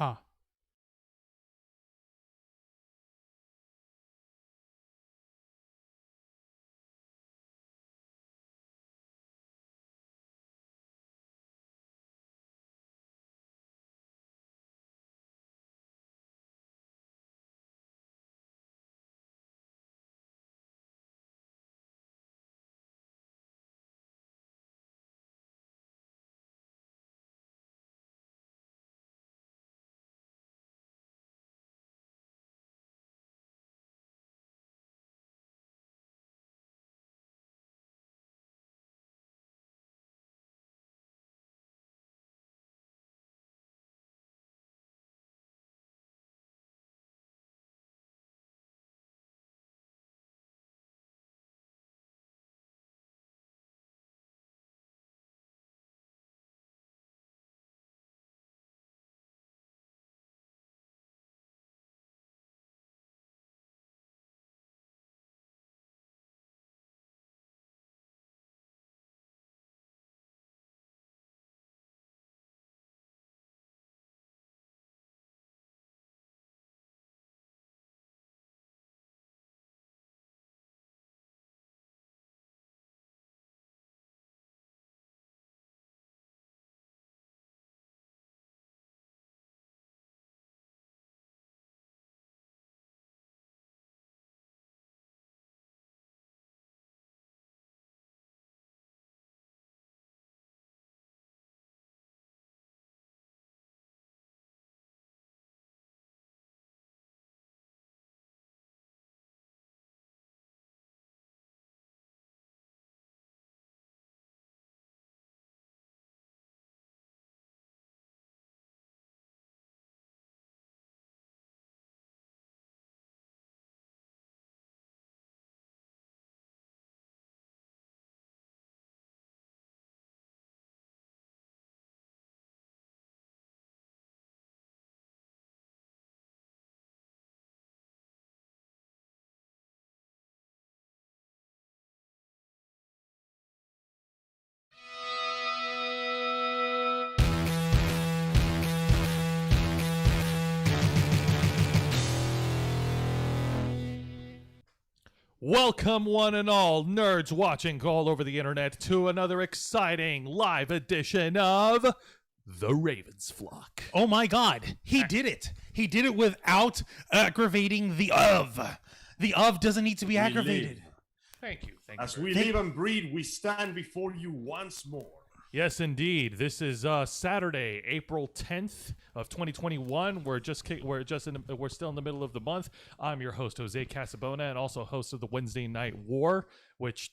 Huh. Welcome, one and all, nerds watching all over the internet, to another exciting live edition of The Ravens Flock. Oh my God, he did it. He did it without aggravating the of. The of doesn't need to be aggravated. Thank you. As we live and breathe, we stand before you once more. Yes, indeed. This is Saturday, April 10th of 2021. We're still in the middle of the month. I'm your host, Jose Casabona, and also host of the Wednesday Night War, which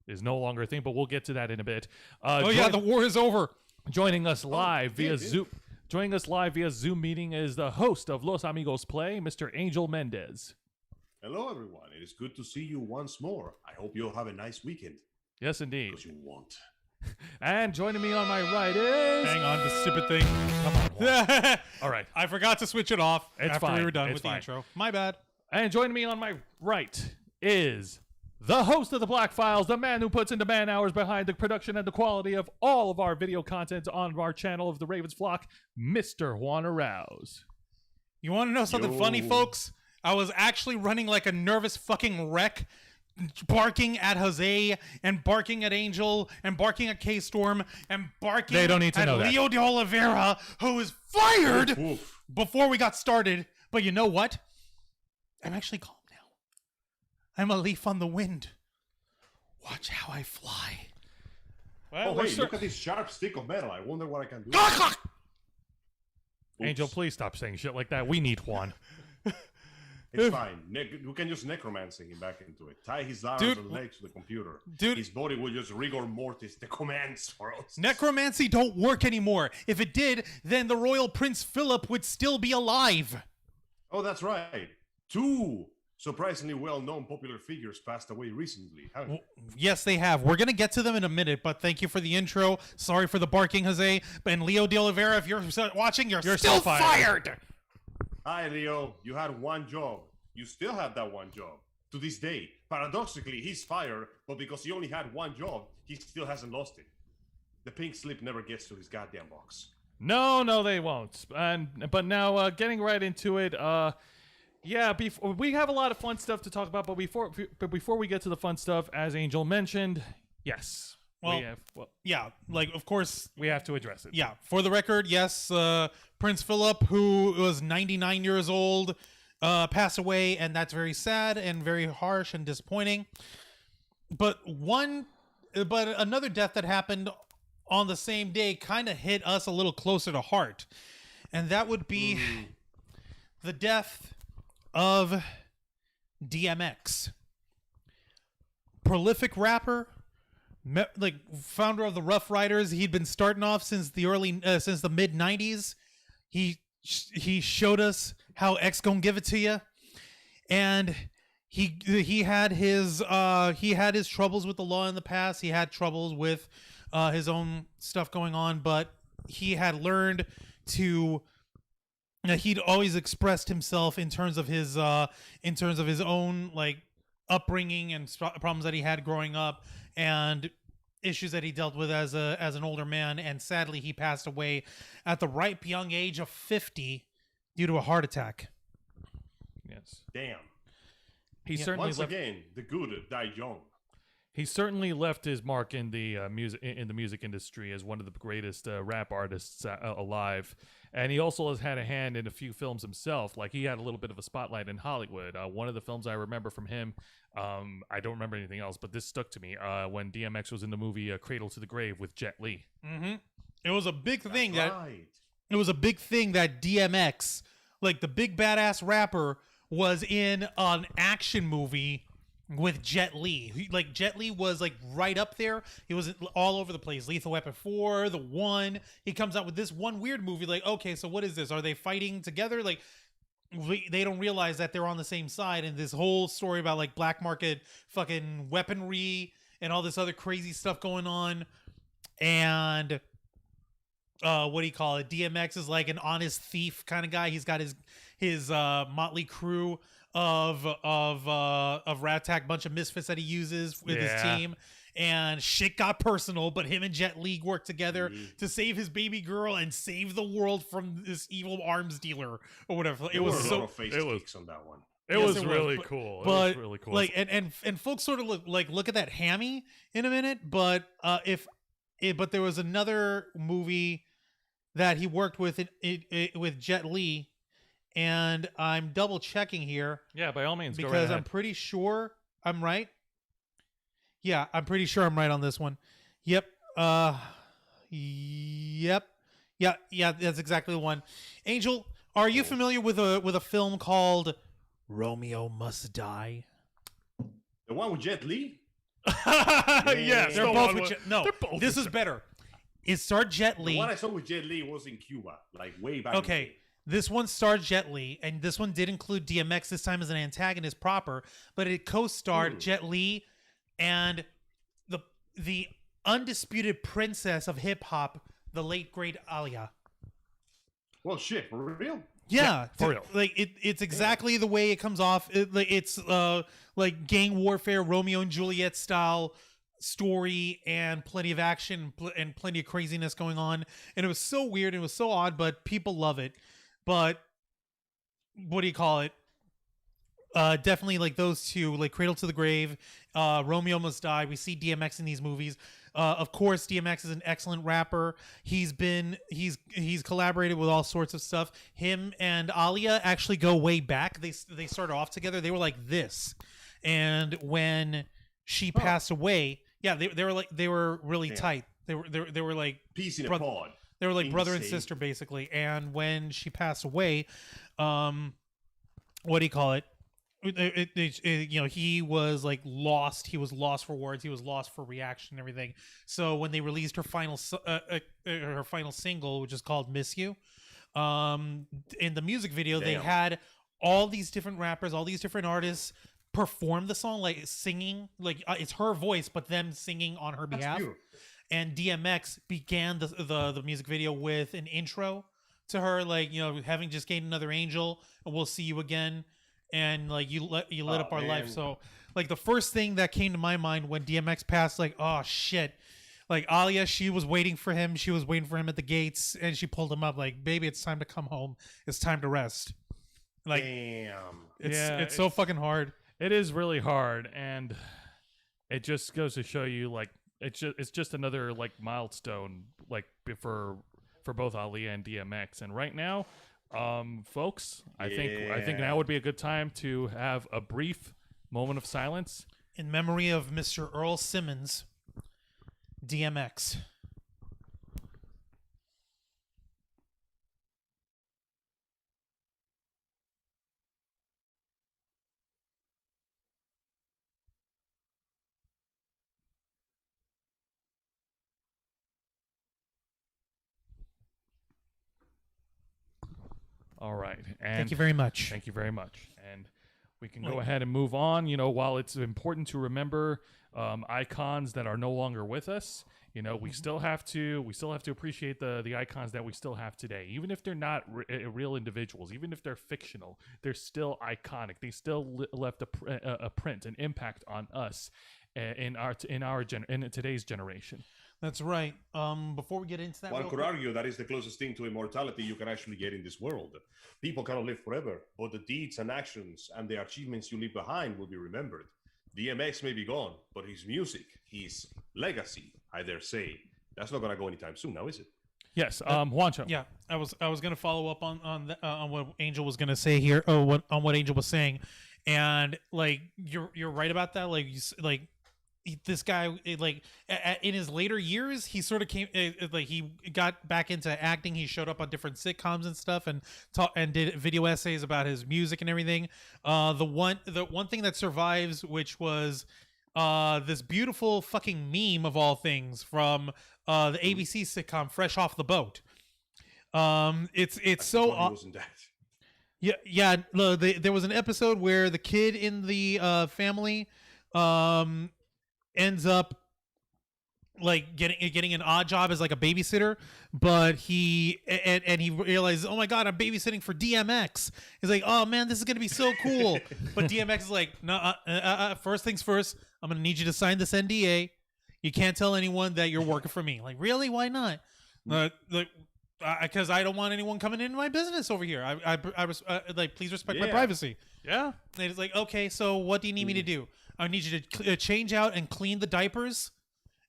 is no longer a thing, but we'll get to that in a bit. The war is over. Joining us live via Zoom. Joining us live via Zoom meeting is the host of Los Amigos Play, Mr. Angel Mendez. Hello, everyone. It is good to see you once more. I hope you'll have a nice weekend. Yes, indeed. Because you won't. And joining me on my right is... Hang on, the stupid thing. Come on, Juan. All right. I forgot to switch it off after fine. we were done It's with fine. the intro. My bad. And joining me on my right is the host of the Black Files, the man who puts in the man hours behind the production and the quality of all of our video content on our channel of the Ravens Flock, Mr. Juan Arouse. You want to know something funny, folks? I was actually running like a nervous fucking wreck, barking at Jose and barking at Angel and barking at K-Storm and barking They don't need to at know that. Leo de Oliveira, who was fired Oof. before we got started. But you know what? I'm actually calm now. I'm a leaf on the wind. Watch how I fly. Oh, hey, look at this sharp stick of metal. I wonder what I can do. Angel, Oops. please stop saying shit like that. We need Juan. It's fine. We can just necromancy him back into it. Tie his arms Dude, and legs to the computer. dude. His body will just rigor mortis the commands for us. Necromancy don't work anymore. If it did, then the royal Prince Philip would still be alive. Oh, that's right. Two surprisingly well-known popular figures passed away recently, haven't they? Yes, they have. We're going to get to them in a minute, but thank you for the intro. Sorry for the barking, Jose. And Leo de Oliveira, if you're watching, you're still fired. Hi, Leo. You had one job. You still have that one job. To this day. Paradoxically, he's fired, but because he only had one job, he still hasn't lost it. The pink slip never gets to his goddamn box. No, they won't. But now, getting right into it. Before we have a lot of fun stuff to talk about, but before we get to the fun stuff, as Angel mentioned, yes, of course, we have to address it. Yeah, for the record, yes, Prince Philip, who was 99 years old, passed away, and that's very sad and very harsh and disappointing. But another death that happened on the same day kind of hit us a little closer to heart, and that would be the death of DMX. Prolific rapper, founder of the Rough Riders. He'd been starting off since the mid 90s. He showed us how X gonna give it to you, and he had his troubles with the law in the past. He had troubles with his own stuff going on, but he had learned to. He'd always expressed himself in terms of his own upbringing and problems that he had growing up and issues that he dealt with as an older man. And sadly, he passed away at the ripe young age of 50 due to a heart attack. Yes. Damn. He certainly once again the good died young. He certainly left his mark in the music industry as one of the greatest rap artists alive, and he also has had a hand in a few films himself. Like, he had a little bit of a spotlight in Hollywood. One of the films I remember from him, I don't remember anything else, but this stuck to me when DMX was in the movie Cradle to the Grave with Jet Li. Mm-hmm. It was a big thing Right. it was a big thing that DMX, like the big badass rapper, was in an action movie with Jet Li. Jet Li was right up there. He was all over the place. Lethal Weapon 4, The One. He comes out with this one weird movie. Okay, so what is this? Are they fighting together? They don't realize that they're on the same side. And this whole story about black market fucking weaponry and all this other crazy stuff going on. And what do you call it? DMX is like an honest thief kind of guy. He's got his motley crew of Rat Attack, bunch of misfits that he uses with his team, and shit got personal. But him and Jet Li worked together to save his baby girl and save the world from this evil arms dealer or whatever. It was so. It was on that one. It was really cool. It was really cool. And folks sort of look at that hammy in a minute. But but there was another movie that he worked with with Jet Li. And I'm double checking here. Yeah, by all means, because I'm pretty sure I'm right. Yeah, I'm pretty sure I'm right on this one. Yep. Yep. Yeah, that's exactly the one. Angel, are you familiar with a film called Romeo Must Die? The one with Jet Li? Yes, they're both with no. They're both this is better. It starred Jet Li. The one I saw with Jet Li was in Cuba, way back. Okay. This one starred Jet Li, and this one did include DMX this time as an antagonist proper, but it co-starred Jet Li and the undisputed princess of hip hop, the late great Alia. Well, shit, for real? Yeah, for real. It's exactly the way it comes off. It's gang warfare, Romeo and Juliet style story, and plenty of action and plenty of craziness going on. And it was so weird and it was so odd, but people love it. But what do you call it? Definitely those two, Cradle to the Grave, Romeo Must Die. We see DMX in these movies. Of course, DMX is an excellent rapper. He's collaborated with all sorts of stuff. Him and Alia actually go way back. They started off together. They were like this, and when she passed away, yeah, they were really tight. They were like peace in a pod. They were like brother and sister, basically. And when she passed away, what do you call it? He was lost. He was lost for words. He was lost for reaction and everything. So when they released her final single, which is called "Miss You," in the music video, they had all these different rappers, all these different artists perform the song, singing, it's her voice, but them singing on her behalf. And DMX began the music video with an intro to her, having just gained another angel, and we'll see you again. And you lit up our life. So the first thing that came to my mind when DMX passed, oh shit, like Alia, she was waiting for him. She was waiting for him at the gates, and she pulled him up. Like, baby, it's time to come home. It's time to rest. Like, Damn. it's so fucking hard. It is really hard, and it just goes to show you, like, it's just another like milestone, like for both Ali and DMX. And right now, folks, I think now would be a good time to have a brief moment of silence In memory of Mr. Earl Simmons, DMX. All right. And Thank you very much. Thank you very much. And we can go ahead and move on. You know, while it's important to remember icons that are no longer with us, you know, we still have to appreciate the icons that we still have today. Even if they're not real individuals, even if they're fictional, they're still iconic. They still left a print, an impact on us in today's generation. That's right. Before we get into that, One could argue that is the closest thing to immortality you can actually get in this world. People cannot live forever, but the deeds and actions and the achievements you leave behind will be remembered. DMX may be gone, but his music, his legacy, I dare say, that's not gonna go anytime soon. Now, is it? Yes, Juancho. Yeah, I was gonna follow up on what Angel was gonna say here, or what Angel was saying, and like you're right about that. Like this guy, in his later years, he sort of came, like he got back into acting. He showed up on different sitcoms and stuff, and did video essays about his music and everything. The one thing that survives, which was this beautiful fucking meme of all things from the ABC sitcom Fresh Off the Boat. It's so Wasn't that? yeah. There was an episode where the kid in the family ends up like getting an odd job as like a babysitter, but he realizes, oh my god, I'm babysitting for DMX. He's like, oh man, this is gonna be so cool. But DMX is like, no, first things first, I'm gonna need you to sign this NDA. You can't tell anyone that you're working for me. Like, really? Why not? Because I don't want anyone coming into my business over here. Like, please respect my privacy. Yeah. And it's like, okay, so what do you need me to do? I need you to change out and clean the diapers,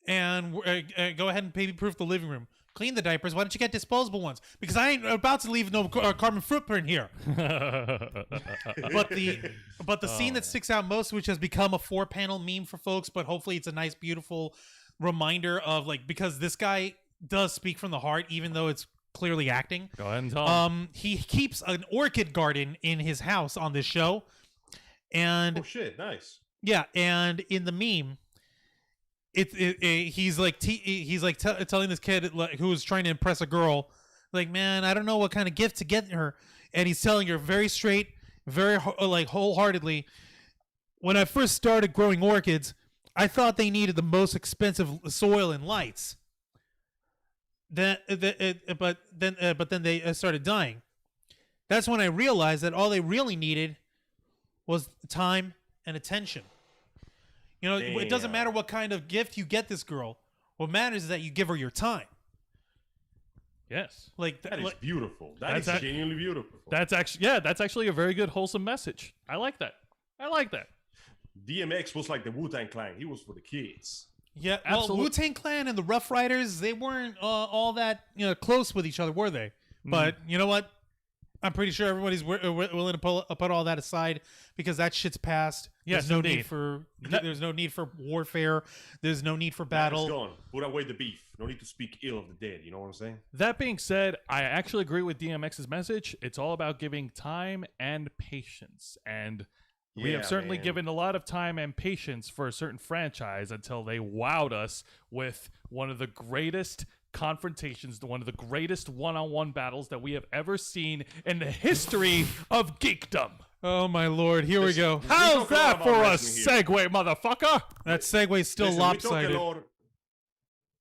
and go ahead and baby-proof the living room. Clean the diapers. Why don't you get disposable ones? Because I ain't about to leave no carbon footprint here. But the scene that sticks out most, which has become a 4-panel meme for folks, but hopefully it's a nice, beautiful reminder of, like, because this guy does speak from the heart, even though it's clearly acting. Go ahead and tell him. He keeps an orchid garden in his house on this show, and Oh shit! Nice. yeah, and in the meme, he's telling this kid who's trying to impress a girl, like, man, I don't know what kind of gift to get her, and he's telling her very straight, very like wholeheartedly, when I first started growing orchids, I thought they needed the most expensive soil and lights. But then they started dying. That's when I realized that all they really needed was time and attention. You know, It doesn't matter what kind of gift you get this girl. What matters is that you give her your time. Yes. Like That is beautiful. That's genuinely beautiful. That's actually a very good wholesome message. I like that. DMX was like the Wu-Tang Clan. He was for the kids. Yeah, Absolutely. well, Wu-Tang Clan and the Rough Riders, they weren't all that close with each other, were they? But you know what? I'm pretty sure everybody's willing to put all that aside because that shit's past. Yes, There's no need for warfare. There's no need for battle. It's gone. Put away the beef. No need to speak ill of the dead. You know what I'm saying? That being said, I actually agree with DMX's message. It's all about giving time and patience. And we have certainly given a lot of time and patience for a certain franchise until they wowed us with one of the greatest confrontations, one of the greatest one-on-one battles that we have ever seen in the history of geekdom. Oh my lord, here we go. How's that for a segue, motherfucker? That segue's still lopsided.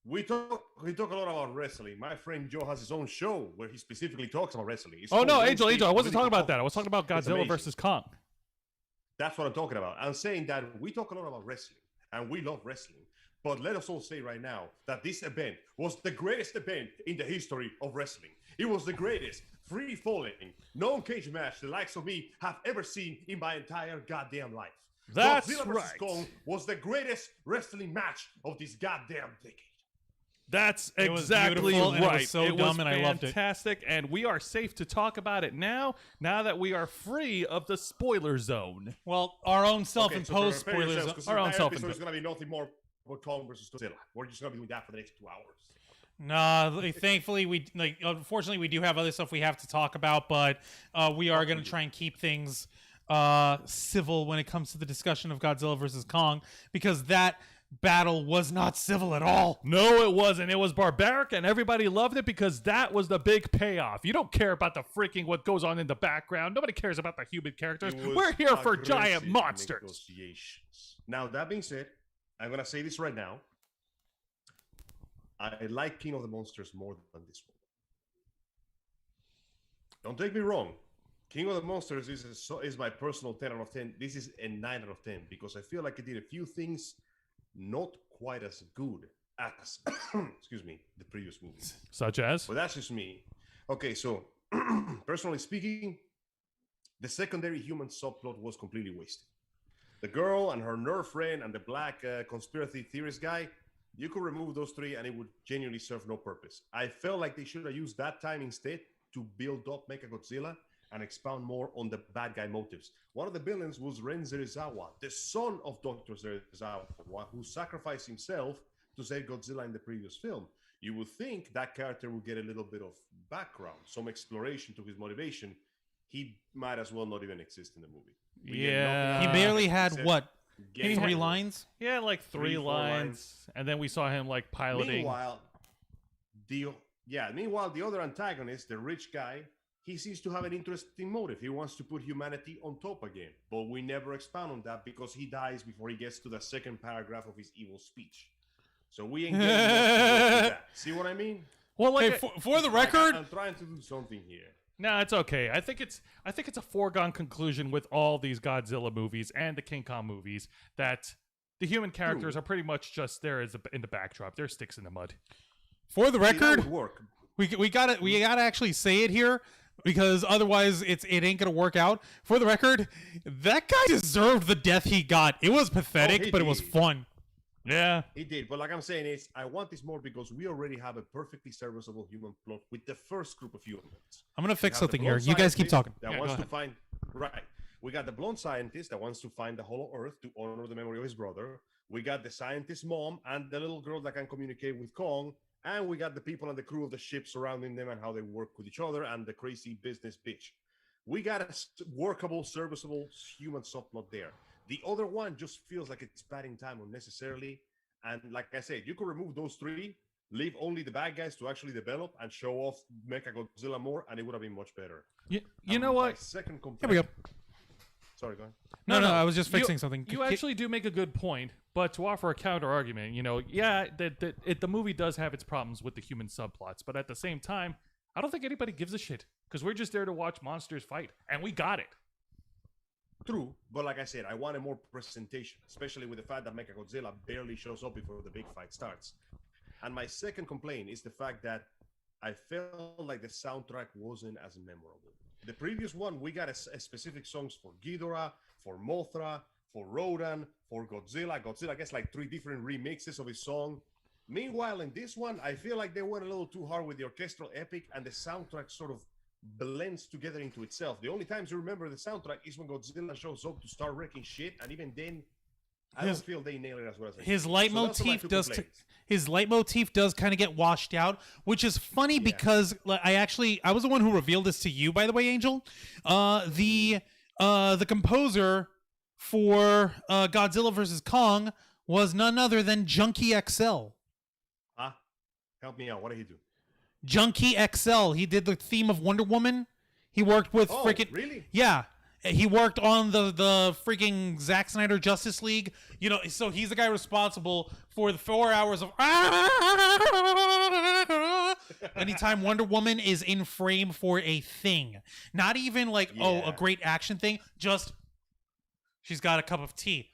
We talk a lot about wrestling. My friend Joe has his own show where he specifically talks about wrestling. It's Oh called no, Don't Angel, Speak I wasn't talking about Political that. I was talking about It's Godzilla amazing. versus Kong. That's what I'm talking about. I'm saying that we talk a lot about wrestling, and we love wrestling. But let us all say right now that this event was the greatest event in the history of wrestling. It was the greatest free-falling, non-cage match the likes of me have ever seen in my entire goddamn life. That's Godzilla vs. right. Kong was the greatest wrestling match of this goddamn decade. That's It was exactly beautiful, and right. it was so dumb, and I loved it. Fantastic, and we are safe to talk about it now that we are free of the spoiler zone. Well, our own self-imposed prepare spoilers. yourselves, 'cause Our own this self-imposed. episode is going to be nothing more about Kong versus Godzilla. We're just going to be doing that for the next 2 hours. Nah, thankfully unfortunately we do have other stuff we have to talk about, but we are going to try and keep things civil when it comes to the discussion of Godzilla versus Kong, because that battle was not civil at all. No, it wasn't. It was barbaric, and everybody loved it because that was the big payoff. You don't care about the freaking what goes on in the background. Nobody cares about the human characters. It was We're here for giant aggressive monsters. negotiations. Now, that being said, I'm going to say this right now. I like King of the Monsters more than this one. Don't take me wrong. King of the Monsters is my personal 10 out of 10. This is a 9 out of 10 because I feel like it did a few things not quite as good as, excuse me, the previous movies. Such as? But that's just me. Okay, so personally speaking, the secondary human subplot was completely wasted. The girl and her nerd friend and the black conspiracy theorist guy, you could remove those three and it would genuinely serve no purpose. I felt like they should have used that time instead to build up Mechagodzilla and expound more on the bad guy motives. One of the villains was Ren Serizawa, the son of Dr. Serizawa, who sacrificed himself to save Godzilla in the previous film. You would think that character would get a little bit of background, some exploration to his motivation. He might as well not even exist in the movie. Yeah. He barely had what? Getting 3 it. lines? He had like three 3-4 lines, and then we saw him like piloting. Meanwhile, the other antagonist, the rich guy, he seems to have an interesting motive. He wants to put humanity on top again. But we never expound on that because he dies before he gets to the second paragraph of his evil speech. So we ain't getting much to that. See what I mean? Well, like Hey, for the record, I'm trying to do something here. no, it's okay. I think it's a foregone conclusion with all these Godzilla movies and the King Kong movies that the human characters are pretty much just there in the backdrop. They're sticks in the mud. for the See, that record, would work. we gotta actually say it here, because otherwise it ain't gonna work out. For the record, that guy deserved the death he got. It was pathetic, he but it was did. fun. Yeah. He did, but like I'm saying is, I want this more because we already have a perfectly serviceable human plot with the first group of humans. I'm gonna fix We have the something here. blonde You guys keep scientist talking. That Yeah, wants go to ahead. find right. We got the blonde scientist that wants to find the Hollow Earth to honor the memory of his brother. We got the scientist's mom and the little girl that can communicate with Kong. And we got the people and the crew of the ship surrounding them and how they work with each other and the crazy business bitch. We got a workable, serviceable human subplot there. The other one just feels like it's padding time unnecessarily. And like I said, you could remove those three, leave only the bad guys to actually develop and show off Mechagodzilla more, and it would have been much better. You And know my what? second Here complaint. we go. Sorry, go ahead. No, No, I was just you- fixing something. You actually do make a good point, but to offer a counter argument, the movie does have its problems with the human subplots, but at the same time, I don't think anybody gives a shit because we're just there to watch monsters fight, and we got it. True, but like I said, I wanted more presentation, especially with the fact that Mechagodzilla barely shows up before the big fight starts. And my second complaint is the fact that I felt like the soundtrack wasn't as memorable. The previous one, we got a specific songs for Ghidorah, for Mothra, for Rodan, for Godzilla. Godzilla gets like 3 different remixes of his song. Meanwhile, in this one, I feel like they went a little too hard with the orchestral epic, and the soundtrack sort of blends together into itself. The only times you remember the soundtrack is when Godzilla shows up to start wrecking shit, and even then, I don't feel they nail it as well as His So leitmotif those are my two his complaints. leitmotif does kind of get washed out, which is funny because I was the one who revealed this to you, by the way, Angel. The composer for Godzilla vs. Kong was none other than Junkie XL. Help me out. What did he do? Junkie XL. He did the theme of Wonder Woman. He worked with Oh, freaking really? Yeah. He worked on the freaking Zack Snyder Justice League. You know, so he's the guy responsible for the 4 hours of anytime Wonder Woman is in frame for a thing. Not even like, a Yeah. great action thing. Just she's got a cup of tea.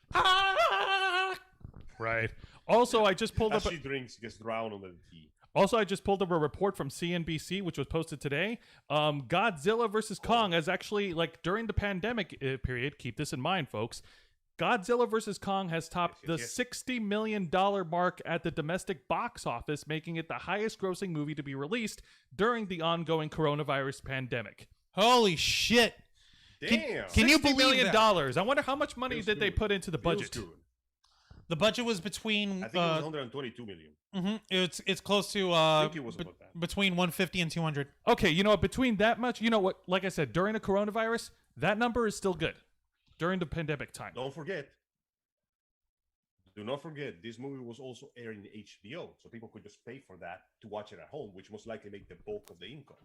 Right. Also, I just pulled As up. she drinks, gets drowned on the tea. Also, I just pulled up a report from CNBC, which was posted today. Godzilla versus Kong has actually, like, during the pandemic period, keep this in mind, folks, Godzilla vs. Kong has topped the $60 million mark at the domestic box office, making it the highest grossing movie to be released during the ongoing coronavirus pandemic. Holy shit. Damn. Can you $60 believe million? that? I wonder how much money Feels did they good. put into the Feels budget. good. The budget was between I think it was 122 million. it's close to I think it was about that. between 150 and 200. Okay, you know what? Between that much, you know what? Like I said, during the coronavirus, that number is still good. During the pandemic time. Do not forget, this movie was also airing in HBO, so people could just pay for that to watch it at home, which most likely make the bulk of the income.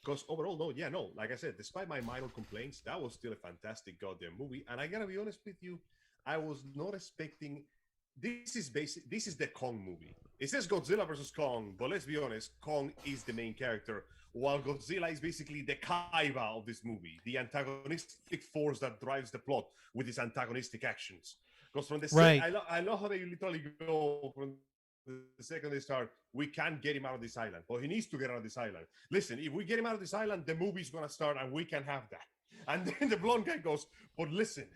Because overall, like I said, despite my minor complaints, that was still a fantastic goddamn movie. And I gotta be honest with you, I was not expecting. This is the Kong movie. It says Godzilla versus Kong, but let's be honest, Kong is the main character, while Godzilla is basically the Kaiba of this movie, the antagonistic force that drives the plot with his antagonistic actions. Because from the I love how they literally go from the second they start, we can't get him out of this island, but he needs to get out of this island. Listen, if we get him out of this island, the movie's gonna start and we can have that. And then the blonde guy goes, but listen,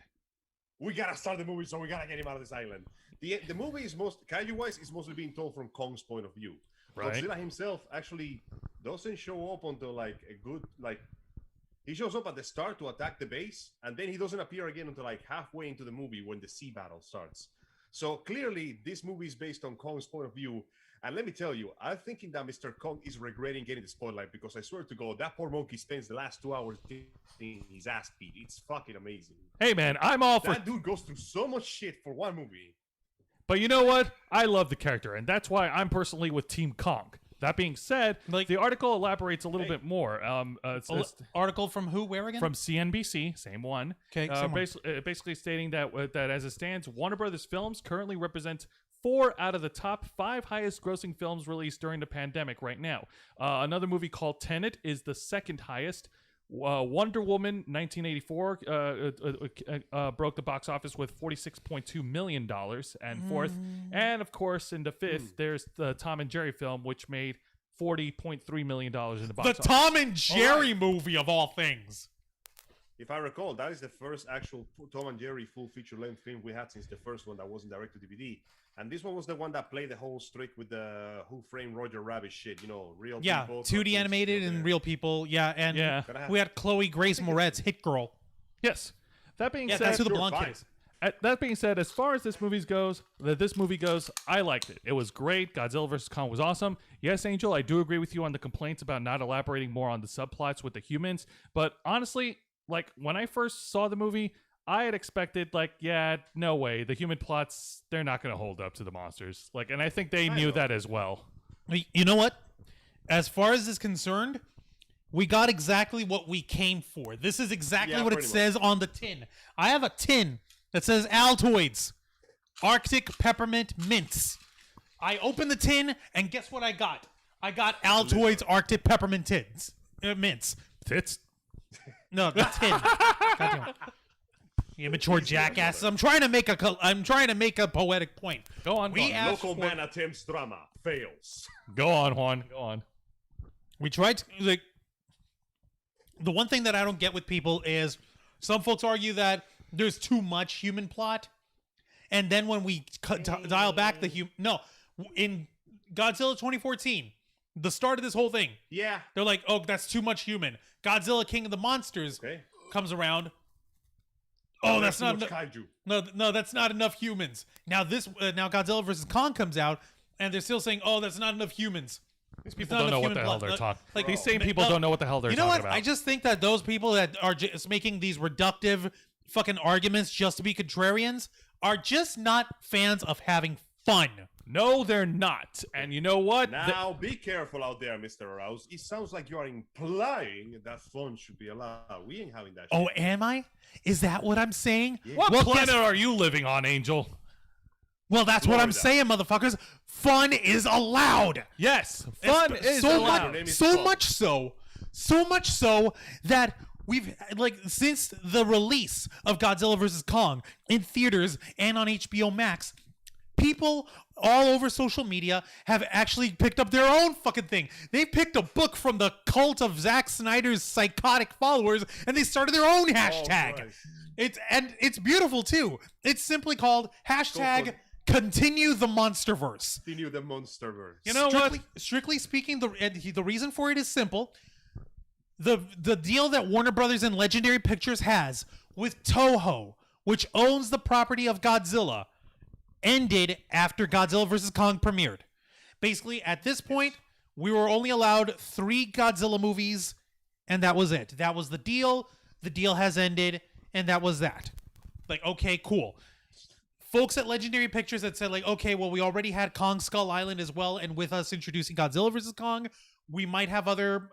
we gotta start the movie, so we gotta get him out of this island. The movie is kaiju-wise is mostly being told from Kong's point of view. Right. Godzilla himself actually doesn't show up until like a good he shows up at the start to attack the base, and then he doesn't appear again until like halfway into the movie when the sea battle starts. So clearly, this movie is based on Kong's point of view. And let me tell you, I'm thinking that Mr. Kong is regretting getting the spotlight, because I swear to God, that poor monkey spends the last 2 hours getting his ass beat. It's fucking amazing. Hey, man, I'm all for... That dude goes through so much shit for one movie. But you know what? I love the character, and that's why I'm personally with Team Kong. That being said, the article elaborates a little bit more. Article from who? Where again? From CNBC, same one. Okay, basically stating that as it stands, Warner Brothers Films currently represents 4 out of the top 5 highest grossing films released during the pandemic right now. Another movie called Tenet is the second highest. Wonder Woman 1984 broke the box office with $46.2 million and fourth. And of course, in the fifth, there's the Tom and Jerry film, which made $40.3 million in the box office. The Tom and Jerry movie, of all things. If I recall, that is the first actual Tom and Jerry full feature-length film we had since the first one that wasn't direct to DVD. And this one was the one that played the whole streak with the Who Framed Roger Rabbit shit, real people. 2D animated and real people. Yeah, and we had Chloe Grace Moretz, Hit Girl. Yes. That being said, that's who the blonde kid is. That being said, as far as this movie goes, I liked it. It was great. Godzilla vs. Kong was awesome. Yes, Angel, I do agree with you on the complaints about not elaborating more on the subplots with the humans. But honestly, like, when I first saw the movie, I had expected, no way. The human plots, they're not going to hold up to the monsters. And I think they knew that as well. You know what? As far as is concerned, we got exactly what we came for. This is exactly what it says on the tin. I have a tin that says Altoids, Arctic Peppermint Mints. I opened the tin, and guess what I got? I got Altoids Arctic Peppermint Mints. Tits? No, the tin. Goddamn. Immature jackasses. I'm trying to make a poetic point. Go on. Local man attempts drama, fails. Go on, Juan. Go on. We tried to, the one thing that I don't get with people is some folks argue that there's too much human plot, and then when we dial back the in Godzilla 2014, the start of this whole thing, they're like, oh, that's too much human. Godzilla King of the Monsters comes around. Oh, that's not enough. Kaiju. No, that's not enough humans. Now now Godzilla vs. Kong comes out, and they're still saying, "Oh, that's not enough humans." These people don't know what the hell they're talking. These same people don't know what the hell they're talking about. You know what? I just think that those people that are just making these reductive fucking arguments just to be contrarians are just not fans of having fun. No, they're not. And you know what? Now, be careful out there, Mr. Arouse. It sounds like you are implying that fun should be allowed. We ain't having that shit. Oh, am I? Is that what I'm saying? Yeah. What planet are you living on, Angel? Well, that's what I'm saying, motherfuckers. Fun is allowed. Yes, fun is allowed. So much so that we've, since the release of Godzilla vs. Kong in theaters and on HBO Max, people all over social media have actually picked up their own fucking thing. They picked a book from the cult of Zack Snyder's psychotic followers, and they started their own hashtag. It's beautiful too. It's simply called hashtag Continue the Monsterverse. Continue the Monsterverse. You know what? Strictly speaking, the reason for it is simple. The deal that Warner Brothers and Legendary Pictures has with Toho, which owns the property of Godzilla, ended after Godzilla vs. Kong premiered. Basically, at this point, we were only allowed 3 Godzilla movies, and that was it. That was the deal. The deal has ended, and that was that. Like, okay, cool. Folks at Legendary Pictures that said, like, okay, well, we already had Kong Skull Island as well, and with us introducing Godzilla vs. Kong, we might have other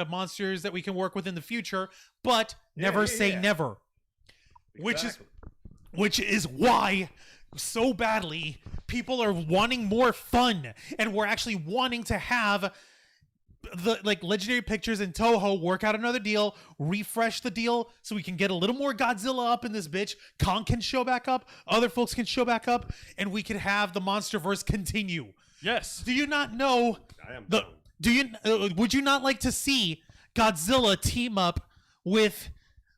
monsters that we can work with in the future, but never say never. Exactly. Which is why so badly people are wanting more fun, and we're actually wanting to have the Legendary Pictures and Toho work out another deal, refresh the deal so we can get a little more Godzilla up in this bitch. Kong can show back up, other folks can show back up, and we can have the Monsterverse continue. Yes. Do you not know would you not like to see Godzilla team up with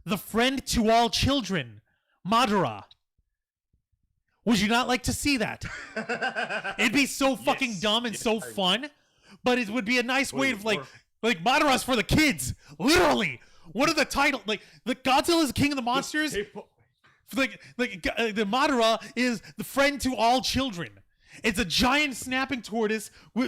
the friend to all children, Madara? Would you not like to see that? It'd be so fucking dumb and so fun, but it would be a nice way of like Madara's for the kids, literally. What are the title? Like the Godzilla's King of the Monsters. The Madara is the friend to all children. It's a giant snapping tortoise who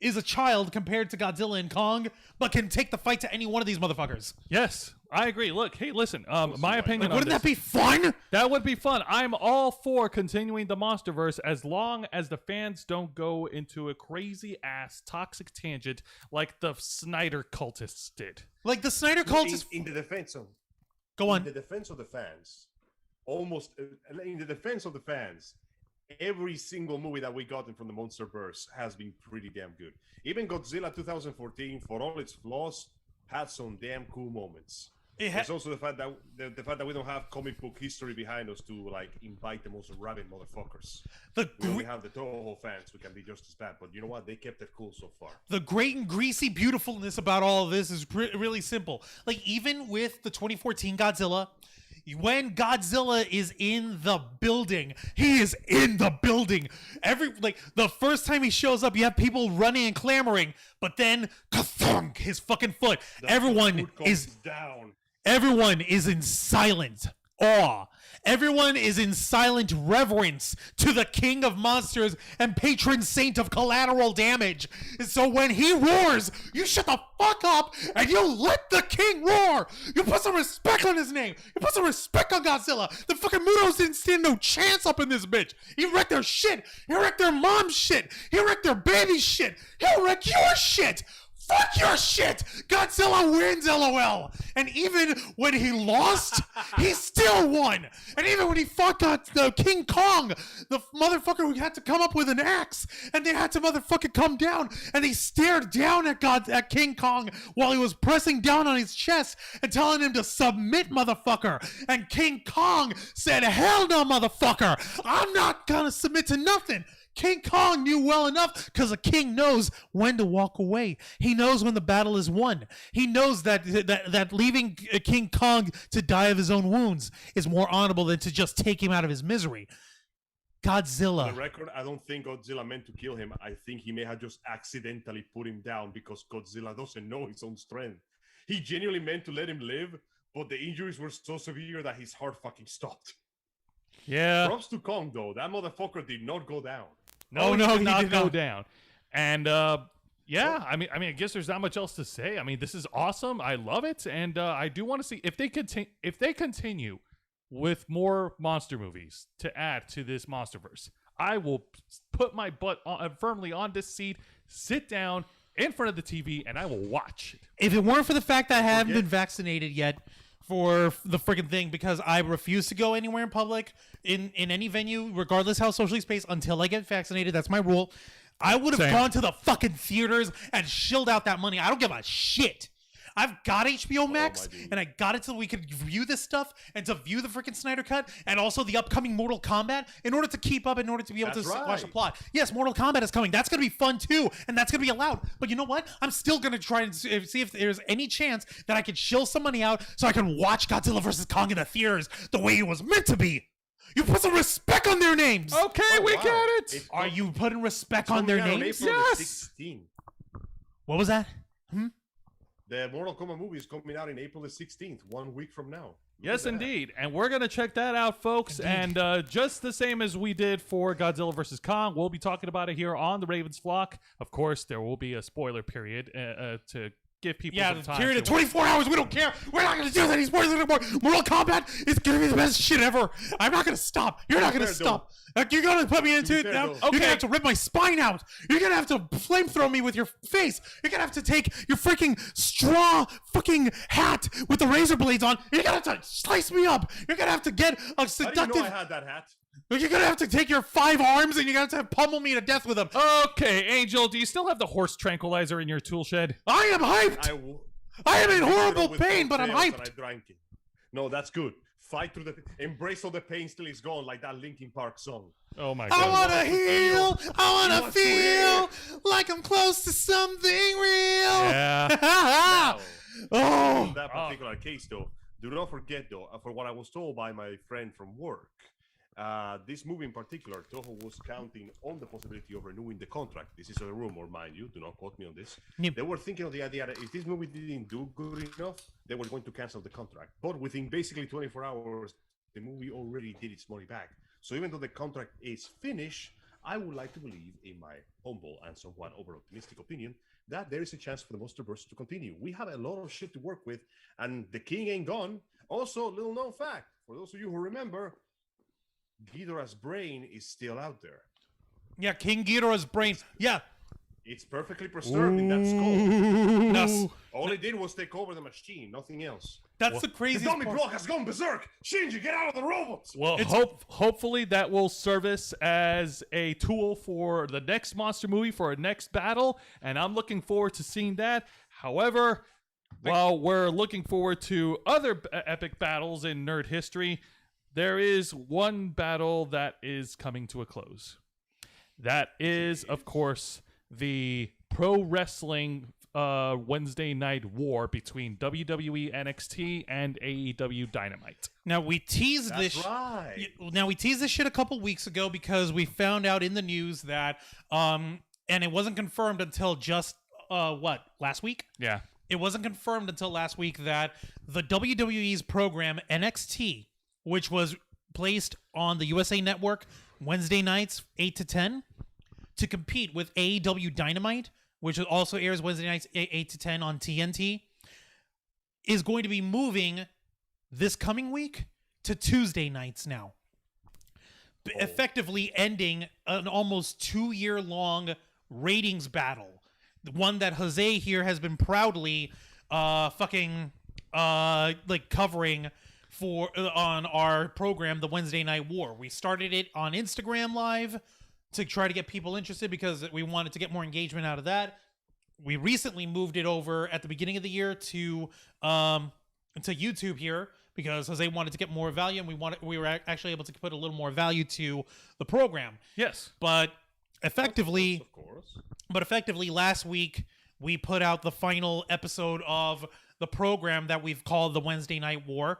is a child compared to Godzilla and Kong, but can take the fight to any one of these motherfuckers. Yes, I agree. Look, hey, listen. My opinion. Wouldn't that be fun? That would be fun. I'm all for continuing the MonsterVerse as long as the fans don't go into a crazy ass toxic tangent like the Snyder cultists did. Like the Snyder cultists. In the defense of. Go on. In the defense of the fans, in the defense of the fans. Every single movie that we gotten from the MonsterVerse has been pretty damn good. Even Godzilla 2014, for all its flaws, had some damn cool moments. It's also the fact that we don't have comic book history behind us to invite the most rabid motherfuckers. We only have the Toho fans who can be just as bad, but you know what? They kept it cool so far. The great and greasy beautifulness about all of this is really simple. Like even with the 2014 Godzilla. When Godzilla is in the building, he is in the building. The first time he shows up, you have people running and clamoring, but then ka-thunk, his fucking foot. Everyone is in silent awe. Everyone is in silent reverence to the king of monsters and patron saint of collateral damage. And so when he roars, you shut the fuck up and you let the king roar. You put some respect on his name. You put some respect on Godzilla. The fucking Mutos didn't stand no chance up in this bitch. He wrecked their shit. He wrecked their mom's shit. He wrecked their baby's shit. He'll wreck your shit. Fuck your shit! Godzilla wins, LOL! And even when he lost, he still won! And even when he fought King Kong, the motherfucker who had to come up with an axe, and they had to motherfucking come down, and he stared down at King Kong while he was pressing down on his chest and telling him to submit, motherfucker! And King Kong said, hell no, motherfucker! I'm not gonna submit to nothing! King Kong knew well enough because a king knows when to walk away. He knows when the battle is won. He knows that leaving King Kong to die of his own wounds is more honorable than to just take him out of his misery. Godzilla. For the record, I don't think Godzilla meant to kill him. I think he may have just accidentally put him down because Godzilla doesn't know his own strength. He genuinely meant to let him live, but the injuries were so severe that his heart fucking stopped. Yeah. Props to Kong, though. That motherfucker did not go down. No, he did not go down. And I mean, I guess there's not much else to say. I mean, this is awesome. I love it, and I do want to see if they continue with more monster movies to add to this MonsterVerse. I will put my butt firmly on this seat, sit down in front of the TV, and I will watch it. If it weren't for the fact that I haven't been vaccinated yet for the freaking thing, because I refuse to go anywhere in public, in any venue, regardless how socially spaced, until I get vaccinated. That's my rule. I would have gone to the fucking theaters and shilled out that money. I don't give a shit. I've got HBO Max, my dude. and I got it so we could view this stuff and to view the freaking Snyder Cut and also the upcoming Mortal Kombat in order to keep up, in order to be able That's to watch the right. plot. Yes, Mortal Kombat is coming. That's going to be fun too, and that's going to be allowed. But you know what? I'm still going to try and see if there's any chance that I could shill some money out so I can watch Godzilla vs. Kong in the theaters the way it was meant to be. You put some respect on their names. Okay, we wow. get it. It's Are you putting respect coming on their out on names? April the Yes. 16th. What was that? The Mortal Kombat movie is coming out in April the 16th, 1 week from now. Look Yes, at that. indeed. And we're going to check that out, folks. Indeed. And just the same as we did for Godzilla vs. Kong, we'll be talking about it here on the Ravens Flock. Of course, there will be a spoiler period to give people Yeah, some the time. period of to- 24 hours. We don't care. We're not going to do that. He's spoilers anymore. Mortal Kombat is going to be the best shit ever. I'm not going to stop. You're not going to fair, stop. Like, you're going to put me into it fair, now. though. You're going Okay. to have to rip my spine out. You're going to have to flamethrow me with your face. You're going to have to take your freaking straw fucking hat with the razor blades on. You're going to have to slice me up. You're going to have to get a How do you seductive. know I had that hat? You're going to have to take your 5 arms and you're going to have to pummel me to death with them. Okay, Angel, do you still have the horse tranquilizer in your tool shed? I am hyped. I am in horrible With pain, but I'm cocktails and hyped. I drank it. No, that's good. Fight through the embrace all the pain till it's gone, like that Linkin Park song. Oh, my I God. want to heal. I want You to want to feel like I'm close to something real. Yeah. Now, oh, in that particular case, though, do not forget, though, for what I was told by my friend from work, this movie in particular, Toho was counting on the possibility of renewing the contract. This is a rumor, mind you. Do not quote me on this. Yep. They were thinking of the idea that if this movie didn't do good enough, they were going to cancel the contract. But within basically 24 hours, the movie already did its money back. So even though the contract is finished, I would like to believe, in my humble and somewhat over-optimistic opinion, that there is a chance for the Monsterverse to continue. We have a lot of shit to work with, and the king ain't gone. Also, little known fact, for those of you who remember, Ghidorah's brain is still out there. yeah, King Ghidorah's brain. Yeah, It's perfectly preserved in that skull. that's, All it did was take over the machine, nothing else. that's the The craziest dummy part. block has gone berserk! Shinji, get out of the robot! Well, hopefully that will service as a tool for the next monster movie, for our next battle, and I'm looking forward to seeing that. However, while we're looking forward to other epic battles in nerd history, there is one battle that is coming to a close. That is, of course, the pro wrestling Wednesday night war between WWE NXT and AEW Dynamite. Now we teased That's this. right. Now we teased this shit a couple weeks ago because we found out in the news that and it wasn't confirmed until just last week. Yeah. It wasn't confirmed until last week that the WWE's program NXT, which was placed on the USA Network Wednesday nights 8 to 10 to compete with AEW Dynamite, which also airs Wednesday nights 8 to 10 on TNT, is going to be moving this coming week to Tuesday nights now. Effectively ending an almost 2-year-long ratings battle. The one that Jose here has been proudly covering for on our program, the Wednesday Night War. We started it on Instagram Live to try to get people interested because we wanted to get more engagement out of that. We recently moved it over at the beginning of the year to YouTube here because Jose wanted to get more value, and we were actually able to put a little more value to the program. Yes. But effectively, Of course. last week we put out the final episode of the program that we've called the Wednesday Night War,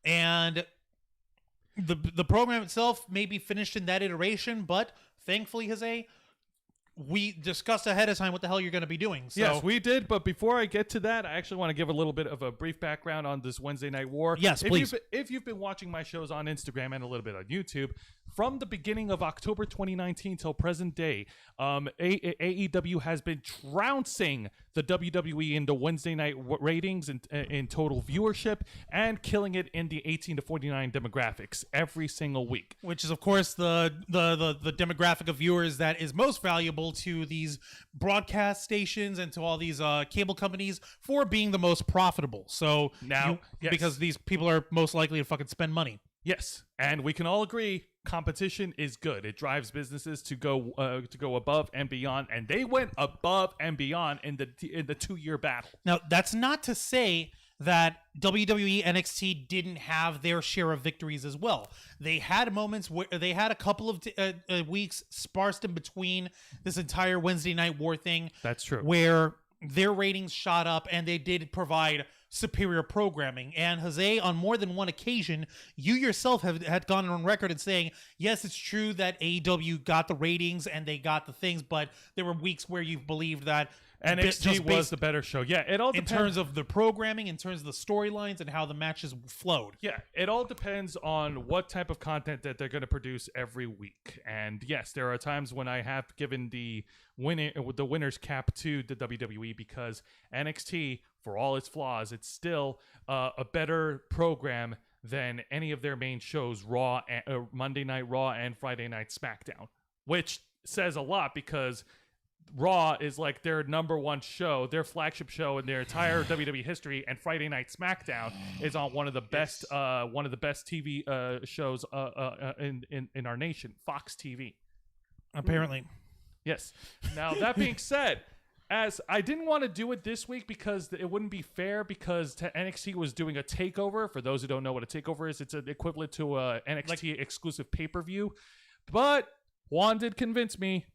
and the program itself may be finished in that iteration, but thankfully, Jose, we discussed ahead of time what the hell you're going to be doing. So, Yes, we did. But before I get to that, I actually want to give a little bit of a brief background on this Wednesday Night War. Yes, please. If you've been watching my shows on Instagram and a little bit on YouTube, from the beginning of October 2019 till present day, AEW has been trouncing the WWE in the Wednesday night ratings and in total viewership, and killing it in the 18 to 49 demographics every single week. which is of course the demographic of viewers that is most valuable to these broadcast stations and to all these cable companies for being the most profitable. So Now, yes. because these people are most likely to fucking spend money. Yes, and we can all agree competition is good. It drives businesses to go above and beyond, and they went above and beyond in the 2-year battle. Now, that's not to say that WWE NXT didn't have their share of victories as well. They had moments where they had a couple of weeks sparsed in between this entire Wednesday Night War thing. That's true. Where their ratings shot up and they did provide superior programming. And Jose, on more than one occasion, you yourself had gone on record and saying, yes, it's true that AEW got the ratings and they got the things, but there were weeks where you believed that NXT was the better show. Yeah, it all depends. In terms of the programming, in terms of the storylines, and how the matches flowed. Yeah, it all depends on what type of content that they're going to produce every week. And yes, there are times when I have given the winner's cap to the WWE because NXT, for all its flaws, it's still a better program than any of their main shows, Raw, Monday Night Raw, and Friday Night SmackDown, which says a lot because Raw is like their number one show, their flagship show in their entire WWE history, and Friday Night SmackDown is on one of the best TV shows in our nation, Fox TV. Apparently. Yes. Now, that being said, as I didn't want to do it this week because it wouldn't be fair because NXT was doing a takeover. For those who don't know what a takeover is, it's an equivalent to a NXT exclusive pay-per-view. But Juan did convince me.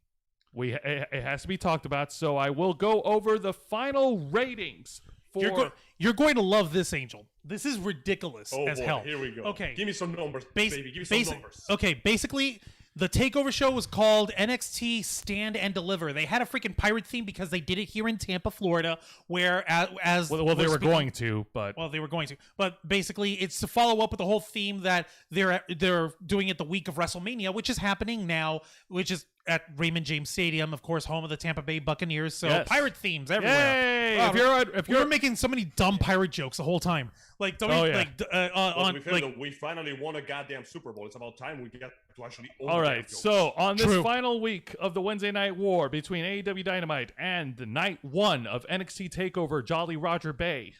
It has to be talked about, so I will go over the final ratings for... You're going to love this, Angel. This is ridiculous as hell. Here we go. Okay. Give me some numbers, baby. Give me some numbers. Okay, basically, the takeover show was called NXT Stand and Deliver. They had a freaking pirate theme because they did it here in Tampa, Florida, where as they were going to, but... Well, they were going to. But basically, it's to follow up with the whole theme that they're doing it the week of WrestleMania, which is happening now, which is at Raymond James Stadium, of course, home of the Tampa Bay Buccaneers. So yes. Pirate themes everywhere. Yay! If you're making so many dumb pirate jokes the whole time, like we finally won a goddamn Super Bowl. It's about time we get to actually. All right, so on this final week of the Wednesday Night War between AEW Dynamite and the night one of NXT Takeover, Jolly Roger Bay.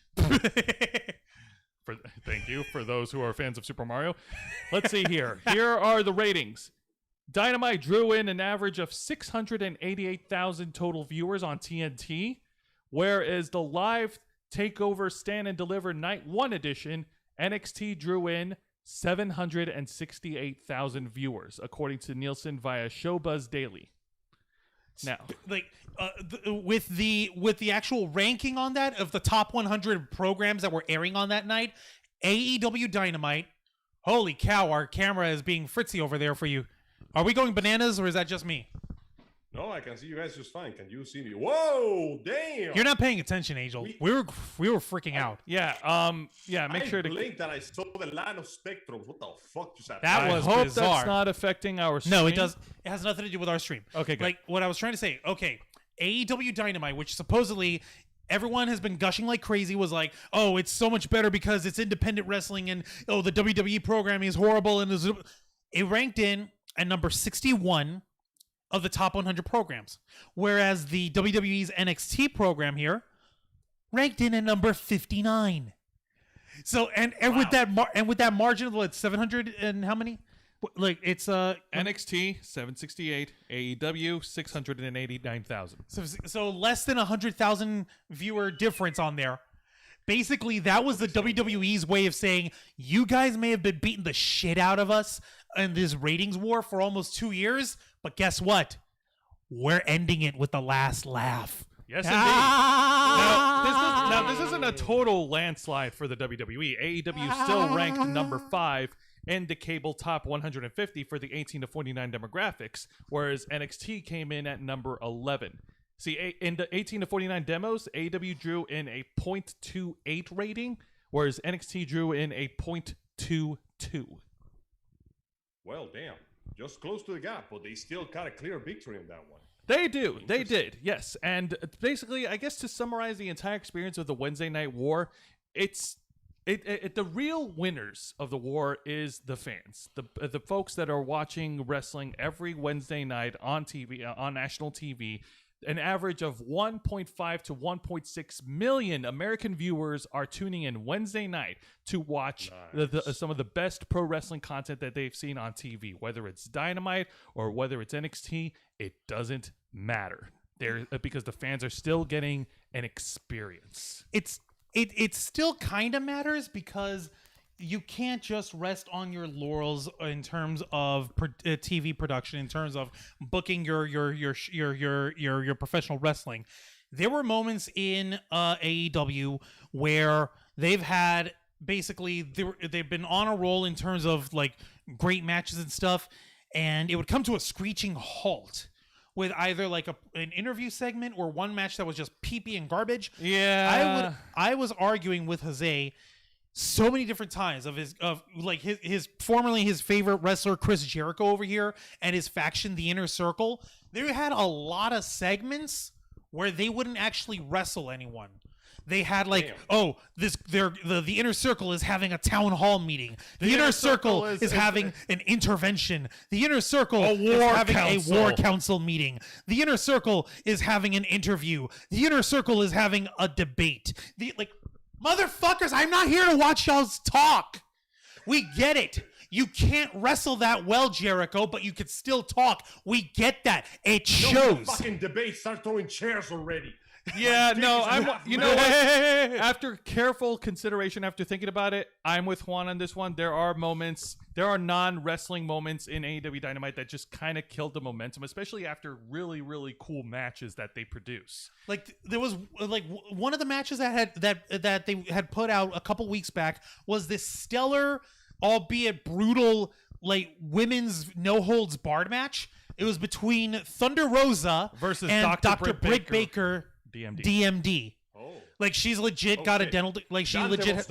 Thank you for those who are fans of Super Mario. Let's see here. Here are the ratings. Dynamite drew in an average of 688,000 total viewers on TNT, whereas the live takeover Stand and Deliver Night 1 edition, NXT drew in 768,000 viewers, according to Nielsen via Showbuzz Daily. Now, with the actual ranking on that of the top 100 programs that were airing on that night, AEW Dynamite, holy cow, our camera is being fritzy over there for you. Are we going bananas, or is that just me? No, I can see you guys just fine. Can you see me? Whoa, damn! You're not paying attention, Angel. We were freaking out. Yeah, Make sure to blinked that I saw the line of spectrums. What the fuck just happened? That was hope bizarre. That's not affecting our stream. No, it does. It has nothing to do with our stream. Okay, good. Like what I was trying to say. Okay, AEW Dynamite, which supposedly everyone has been gushing like crazy, was like, oh, it's so much better because it's independent wrestling, and oh, the WWE programming is horrible, and it ranked in at number 61 of the top 100 programs, whereas the WWE's NXT program here ranked in at number 59. So and wow. with that margin of what, 700 and how many? Like it's NXT 768, AEW 689,000. So less than 100,000 viewer difference on there. Basically, that was the WWE's way of saying, you guys may have been beating the shit out of us in this ratings war for almost 2 years, but guess what? We're ending it with the last laugh. Yes, indeed. Now, this isn't a total landslide for the WWE. AEW still ranked number 5 in the cable top 150 for the 18 to 49 demographics, whereas NXT came in at number 11. See, in the 18 to 49 demos, AEW drew in a 0.28 rating, whereas NXT drew in a 0.22. Well, damn. Just close to the gap, but they still got a clear victory in that one. They do. They did, yes. And basically, I guess to summarize the entire experience of the Wednesday Night War, the real winners of the war is the fans, the folks that are watching wrestling every Wednesday night on TV, on national TV. an average of 1.5 to 1.6 million American viewers are tuning in Wednesday night to watch some of the best pro wrestling content that they've seen on TV. Whether it's Dynamite or whether it's NXT, it doesn't matter. Because the fans are still getting an experience. It still kind of matters because you can't just rest on your laurels in terms of TV production, in terms of booking your professional wrestling. There were moments in AEW where they've had basically they've been on a roll in terms of like great matches and stuff, and it would come to a screeching halt with either like an interview segment or one match that was just pee-pee and garbage. Yeah, I was arguing with Jose so many different times of his formerly his favorite wrestler Chris Jericho over here and his faction the Inner Circle. They had a lot of segments where they wouldn't actually wrestle anyone. They had like, the Inner Circle is having a town hall meeting. The Inner Circle is having an intervention. The Inner Circle is having a war council meeting. The Inner Circle is having an interview. The Inner Circle is having a debate. Motherfuckers, I'm not here to watch y'all's talk. We get it. You can't wrestle that well, Jericho, but you can still talk. We get that. It shows. Fucking debate. Start throwing chairs already. Yeah, no, you know what? After careful consideration, after thinking about it, I'm with Juan on this one. There are non-wrestling moments in AEW Dynamite that just kind of killed the momentum, especially after really, really cool matches that they produce. Like there was like one of the matches that they had put out a couple weeks back was this stellar, albeit brutal, like women's no holds barred match. It was between Thunder Rosa versus and Dr. Britt Baker. DMD. Oh. Like she's legit got a dental she legit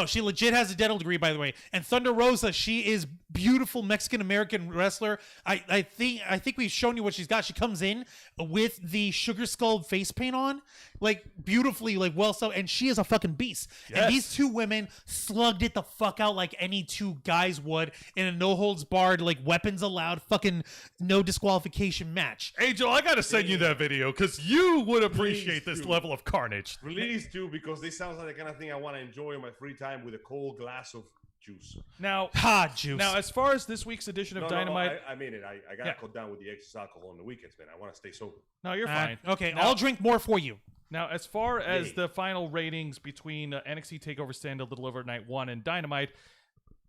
she legit has a dental degree, by the way. And Thunder Rosa, she is beautiful Mexican American wrestler. I think we've shown you what she's got. She comes in with the Sugar Skull face paint on, like beautifully, like well so, and she is a fucking beast. Yes. And these two women slugged it the fuck out like any two guys would in a no holds barred, like weapons allowed, fucking no disqualification match. Angel, I gotta send you that video because you would appreciate this level of carnage. Please do, because this sounds like the kind of thing I want to enjoy in my free time with a cold glass of juice. Now, juice. Now, as far as this week's edition of Dynamite, I mean it. I gotta cut down with the excess alcohol on the weekends, man. I want to stay sober. No, you're fine. Okay, I'll drink more for you. Now, as far as the final ratings between NXT TakeOver Stand a Little Over Night 1 and Dynamite,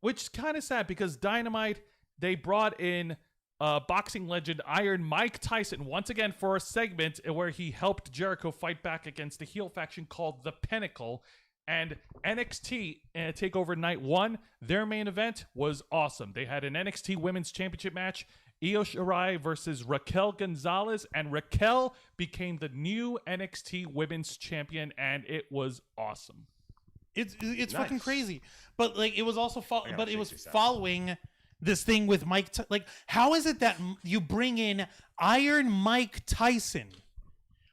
which is kind of sad because Dynamite, they brought in boxing legend Iron Mike Tyson once again for a segment where he helped Jericho fight back against the heel faction called The Pinnacle. And NXT TakeOver Night 1, their main event was awesome. They had an NXT Women's Championship match, Io Shirai versus Raquel Gonzalez, and Raquel became the new NXT Women's Champion, and it was awesome. It's nice. Fucking crazy. But like it was also following this thing with Mike. Like, how is it that you bring in Iron Mike Tyson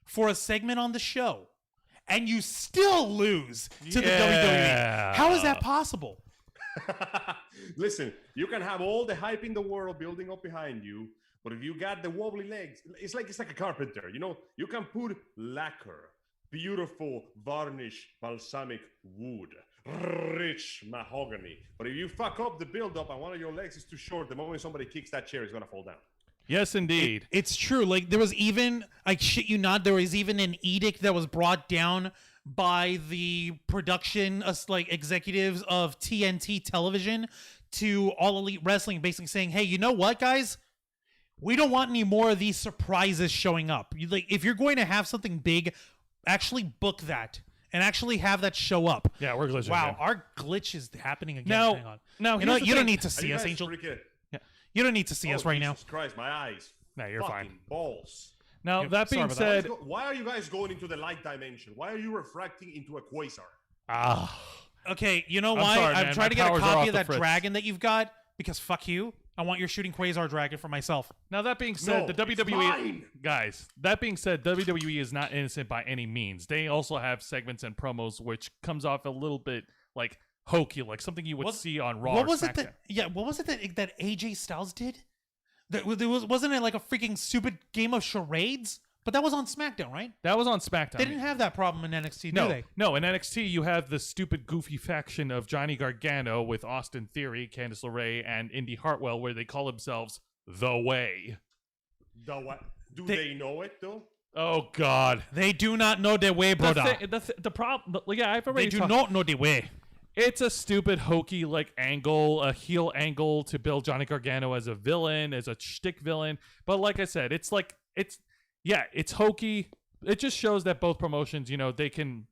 for a segment on the show and you still lose to the WWE? How is that possible? Listen, you can have all the hype in the world building up behind you, but if you got the wobbly legs, it's like a carpenter. You know, you can put lacquer, beautiful varnish, balsamic wood, rich mahogany, but if you fuck up the build-up and one of your legs is too short, the moment somebody kicks that chair, it's gonna fall down. Yes, indeed. It's true. Like there was even, I shit you not, there was even an edict that was brought down by the production executives of TNT television to All Elite Wrestling, basically saying, hey, you know what, guys? We don't want any more of these surprises showing up. If you're going to have something big, actually book that and actually have that show up. Yeah, we're glitching. Wow, again. Our glitch is happening again. Now, hang on. Now, you don't need to see us, Angel. Yeah. You don't need to see us right Jesus now. Christ, my eyes. No, you're fine. Balls. Now, that being said, why are you guys going into the light dimension? Why are you refracting into a quasar? Okay, you know why? Sorry, I'm man. trying to My get a powers are copy off of the that fritz. dragon that you've got because fuck you. I want your shooting quasar dragon for myself. now that being said, No, the it's WWE mine. guys, that being said, WWE is not innocent by any means. They also have segments and promos which comes off a little bit like hokey, like something you would see on Raw. What or was SmackDown. what was it that AJ Styles did? Wasn't it like a freaking stupid game of charades? But that was on SmackDown, right? That was on SmackDown. They didn't have that problem in NXT, no, do they? No, in NXT, you have the stupid, goofy faction of Johnny Gargano with Austin Theory, Candice LeRae, and Indy Hartwell, where they call themselves The Way. The what? Do they know it, though? Oh, God. They do not know their way, brother. The problem... Yeah, I've already They do not know their way. It's a stupid, hokey, like, angle, a heel angle to build Johnny Gargano as a villain, as a shtick villain. But like I said, it's like... It's hokey. It just shows that both promotions, they can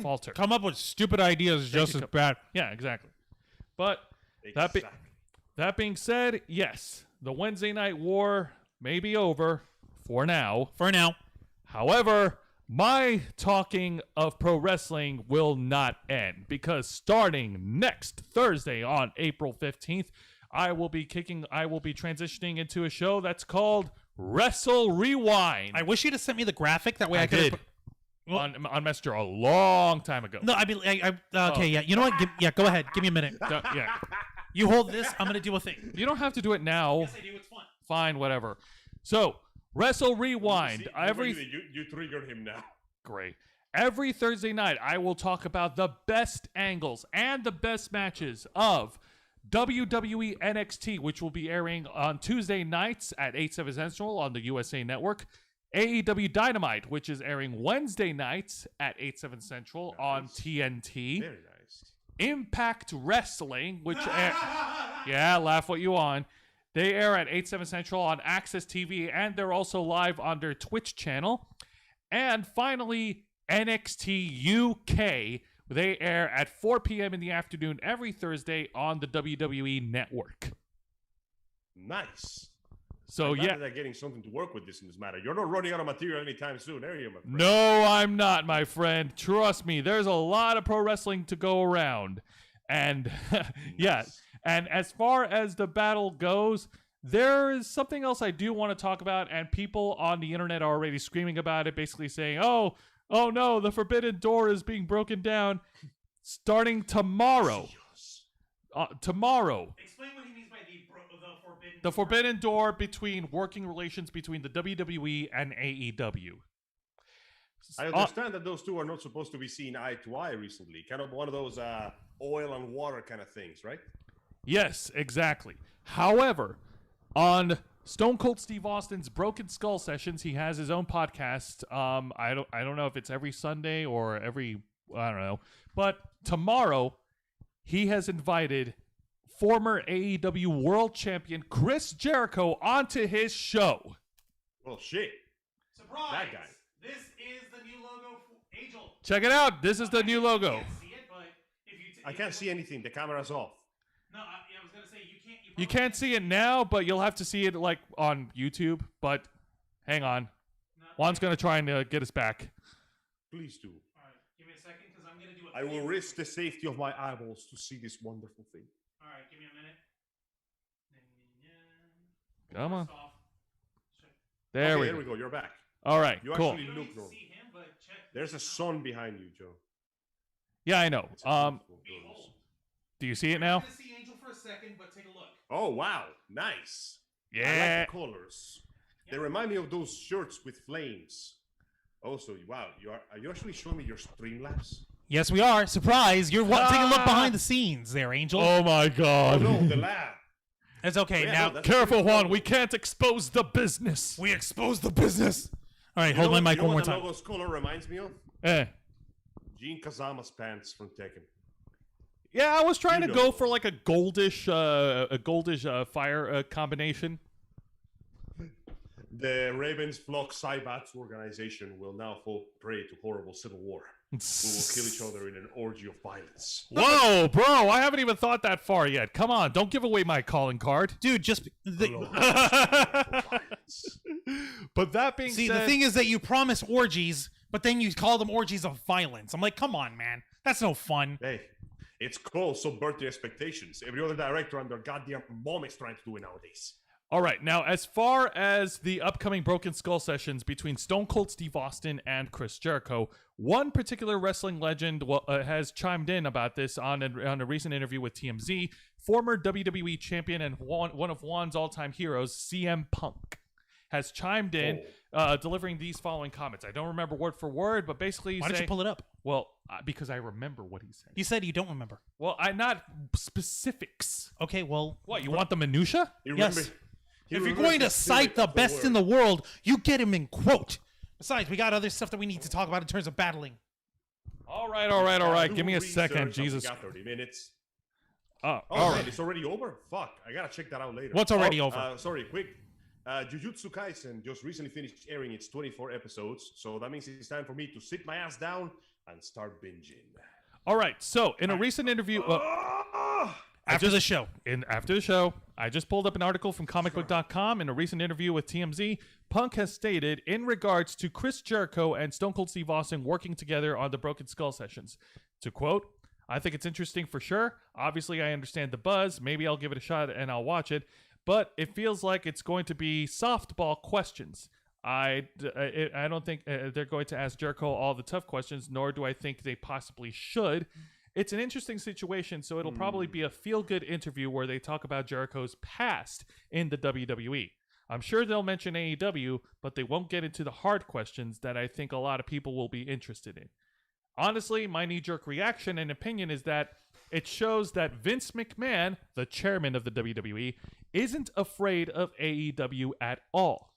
falter. Come up with stupid ideas just as bad. Yeah, exactly. But that being said, yes, the Wednesday Night War may be over for now. However, my talking of pro wrestling will not end, because starting next Thursday on April 15th, I will be transitioning into a show that's called Wrestle Rewind. I wish you'd have sent me the graphic. That way I could. On Messenger a long time ago. No, okay, yeah. You know what? Go ahead. Give me a minute. Yeah. You hold this. I'm gonna do a thing. You don't have to do it now. Yes, I do. It's fun. Fine, whatever. So, Wrestle Rewind. You triggered him now. Great. Every Thursday night, I will talk about the best angles and the best matches of WWE NXT, which will be airing on Tuesday nights at 8/7 Central on the USA Network. AEW Dynamite, which is airing Wednesday nights at 8/7 Central on TNT. Very nice. Impact Wrestling, which laugh what you want. They air at 8/7 Central on Access TV, and they're also live on their Twitch channel. And finally, NXT UK. They air at 4 p.m. in the afternoon every Thursday on the WWE Network. Nice. So, I'm glad they're getting something to work with in this matter. You're not running out of material anytime soon, are you, my friend? No, I'm not, my friend. Trust me, there's a lot of pro wrestling to go around. And, Nice. And as far as the battle goes, there is something else I do want to talk about, and people on the internet are already screaming about it, basically saying, oh no, the forbidden door is being broken down starting tomorrow. Tomorrow. Explain what he means by The forbidden door between working relations between the WWE and AEW. I understand that those two are not supposed to be seen eye to eye recently. Kind of one of those oil and water kind of things, right? Yes, exactly. However, on Stone Cold Steve Austin's Broken Skull Sessions, he has his own podcast. I don't know if it's every Sunday or every, I don't know. But tomorrow, he has invited former AEW World Champion Chris Jericho onto his show. Well, shit. Surprise! That guy. This is the new logo for Angel. Check it out. This is the new logo. You can't see it, but I can't see anything. The camera's off. No, I was gonna say you can't. You can't see it now, but you'll have to see it like on YouTube. But hang on. Juan's going to try and get us back. Please do. All right, give me a second because I'm gonna do it. I will risk the safety of my eyeballs to see this wonderful thing. All right, give me a minute. Come on. Off. There Okay, we go. You're back. All right, You cool. actually You don't look need to normal. see him, but check. There's a sun behind you, Joe. Yeah, I know. It's a beautiful Behold. goddess. Do you see it I'm now? gonna see Angel for a second, but take a look. Oh, wow. Nice. I Yeah. like the colors. They remind me of those shirts with flames. Also, wow, are you actually showing me your Streamlabs? Yes, we are. Surprise! You're taking a look behind the scenes there, Angel. Oh my Oh God. no, the lab. It's okay. Yeah, now no, that's Careful, pretty Juan. cool. We can't expose the business. we expose the business. All right, You hold know my what- mic you know one more what the time. logo's color reminds me of? Gene Kazama's pants from Tekken. Yeah, I was trying You to know. go for like a goldish fire combination. The Ravens Flock Cybats organization will now fall prey to horrible civil war. We will kill each other in an orgy of violence. Whoa, bro! I haven't even thought that far yet. Come on, don't give away my calling card. Dude, just Violence. But that being see, said, the thing is that you promise orgies, but then you call them orgies of violence. I'm like, come on, man. That's no fun. Hey, it's called subvert the expectations. Every other director and their goddamn mom is trying to do it nowadays. all right, now as far as the upcoming Broken Skull sessions between Stone Cold Steve Austin and Chris Jericho, one particular wrestling legend has chimed in about this on a recent interview with TMZ. Former WWE champion and one of Juan's all-time heroes, CM Punk. has chimed in, delivering these following comments. I don't remember word for word, but basically, Why did you pull it up? Well, because I remember what he said. You said you don't remember. Well, I not specifics. Okay, well, What, you want the minutia? yes. If you're going to cite the best in the world, you get him in quote. Besides, we got other stuff that we need to talk about in terms of battling. All right. Give me a second, Jesus. We got 30 minutes. All Oh, right. man, it's already over? Fuck, I gotta check that out later. What's already over? Sorry, quick. Jujutsu Kaisen just recently finished airing its 24 episodes, so that means it's time for me to sit my ass down and start binging. All right. So, in a recent interview, After the show. after the show, I just pulled up an article from comicbook.com. In a recent interview with TMZ, Punk has stated in regards to Chris Jericho and Stone Cold Steve Austin working together on the Broken Skull sessions. To quote, "I think it's interesting for sure. Obviously, I understand the buzz. Maybe I'll give it a shot and I'll watch it. But it feels like it's going to be softball questions. I don't think they're going to ask Jericho all the tough questions, nor do I think they possibly should. It's an interesting situation, so it'll probably be a feel-good interview where they talk about Jericho's past in the WWE. I'm sure they'll mention AEW, but they won't get into the hard questions that I think a lot of people will be interested in. Honestly, my knee-jerk reaction and opinion is that it shows that Vince McMahon, the chairman of the WWE, isn't afraid of AEW at all.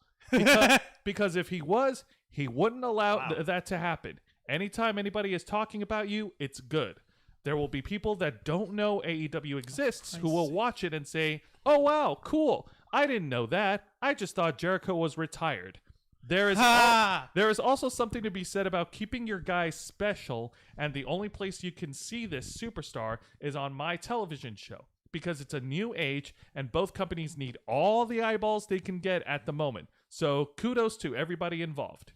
Because if he was, he wouldn't allow that to happen. Anytime anybody is talking about you, it's good. There will be people that don't know AEW exists who will watch it and say, "Oh, wow, cool. I didn't know that. I just thought Jericho was retired." There is also something to be said about keeping your guys special, and the only place you can see this superstar is on my television show, because it's a new age, and both companies need all the eyeballs they can get at the moment. So kudos to everybody involved.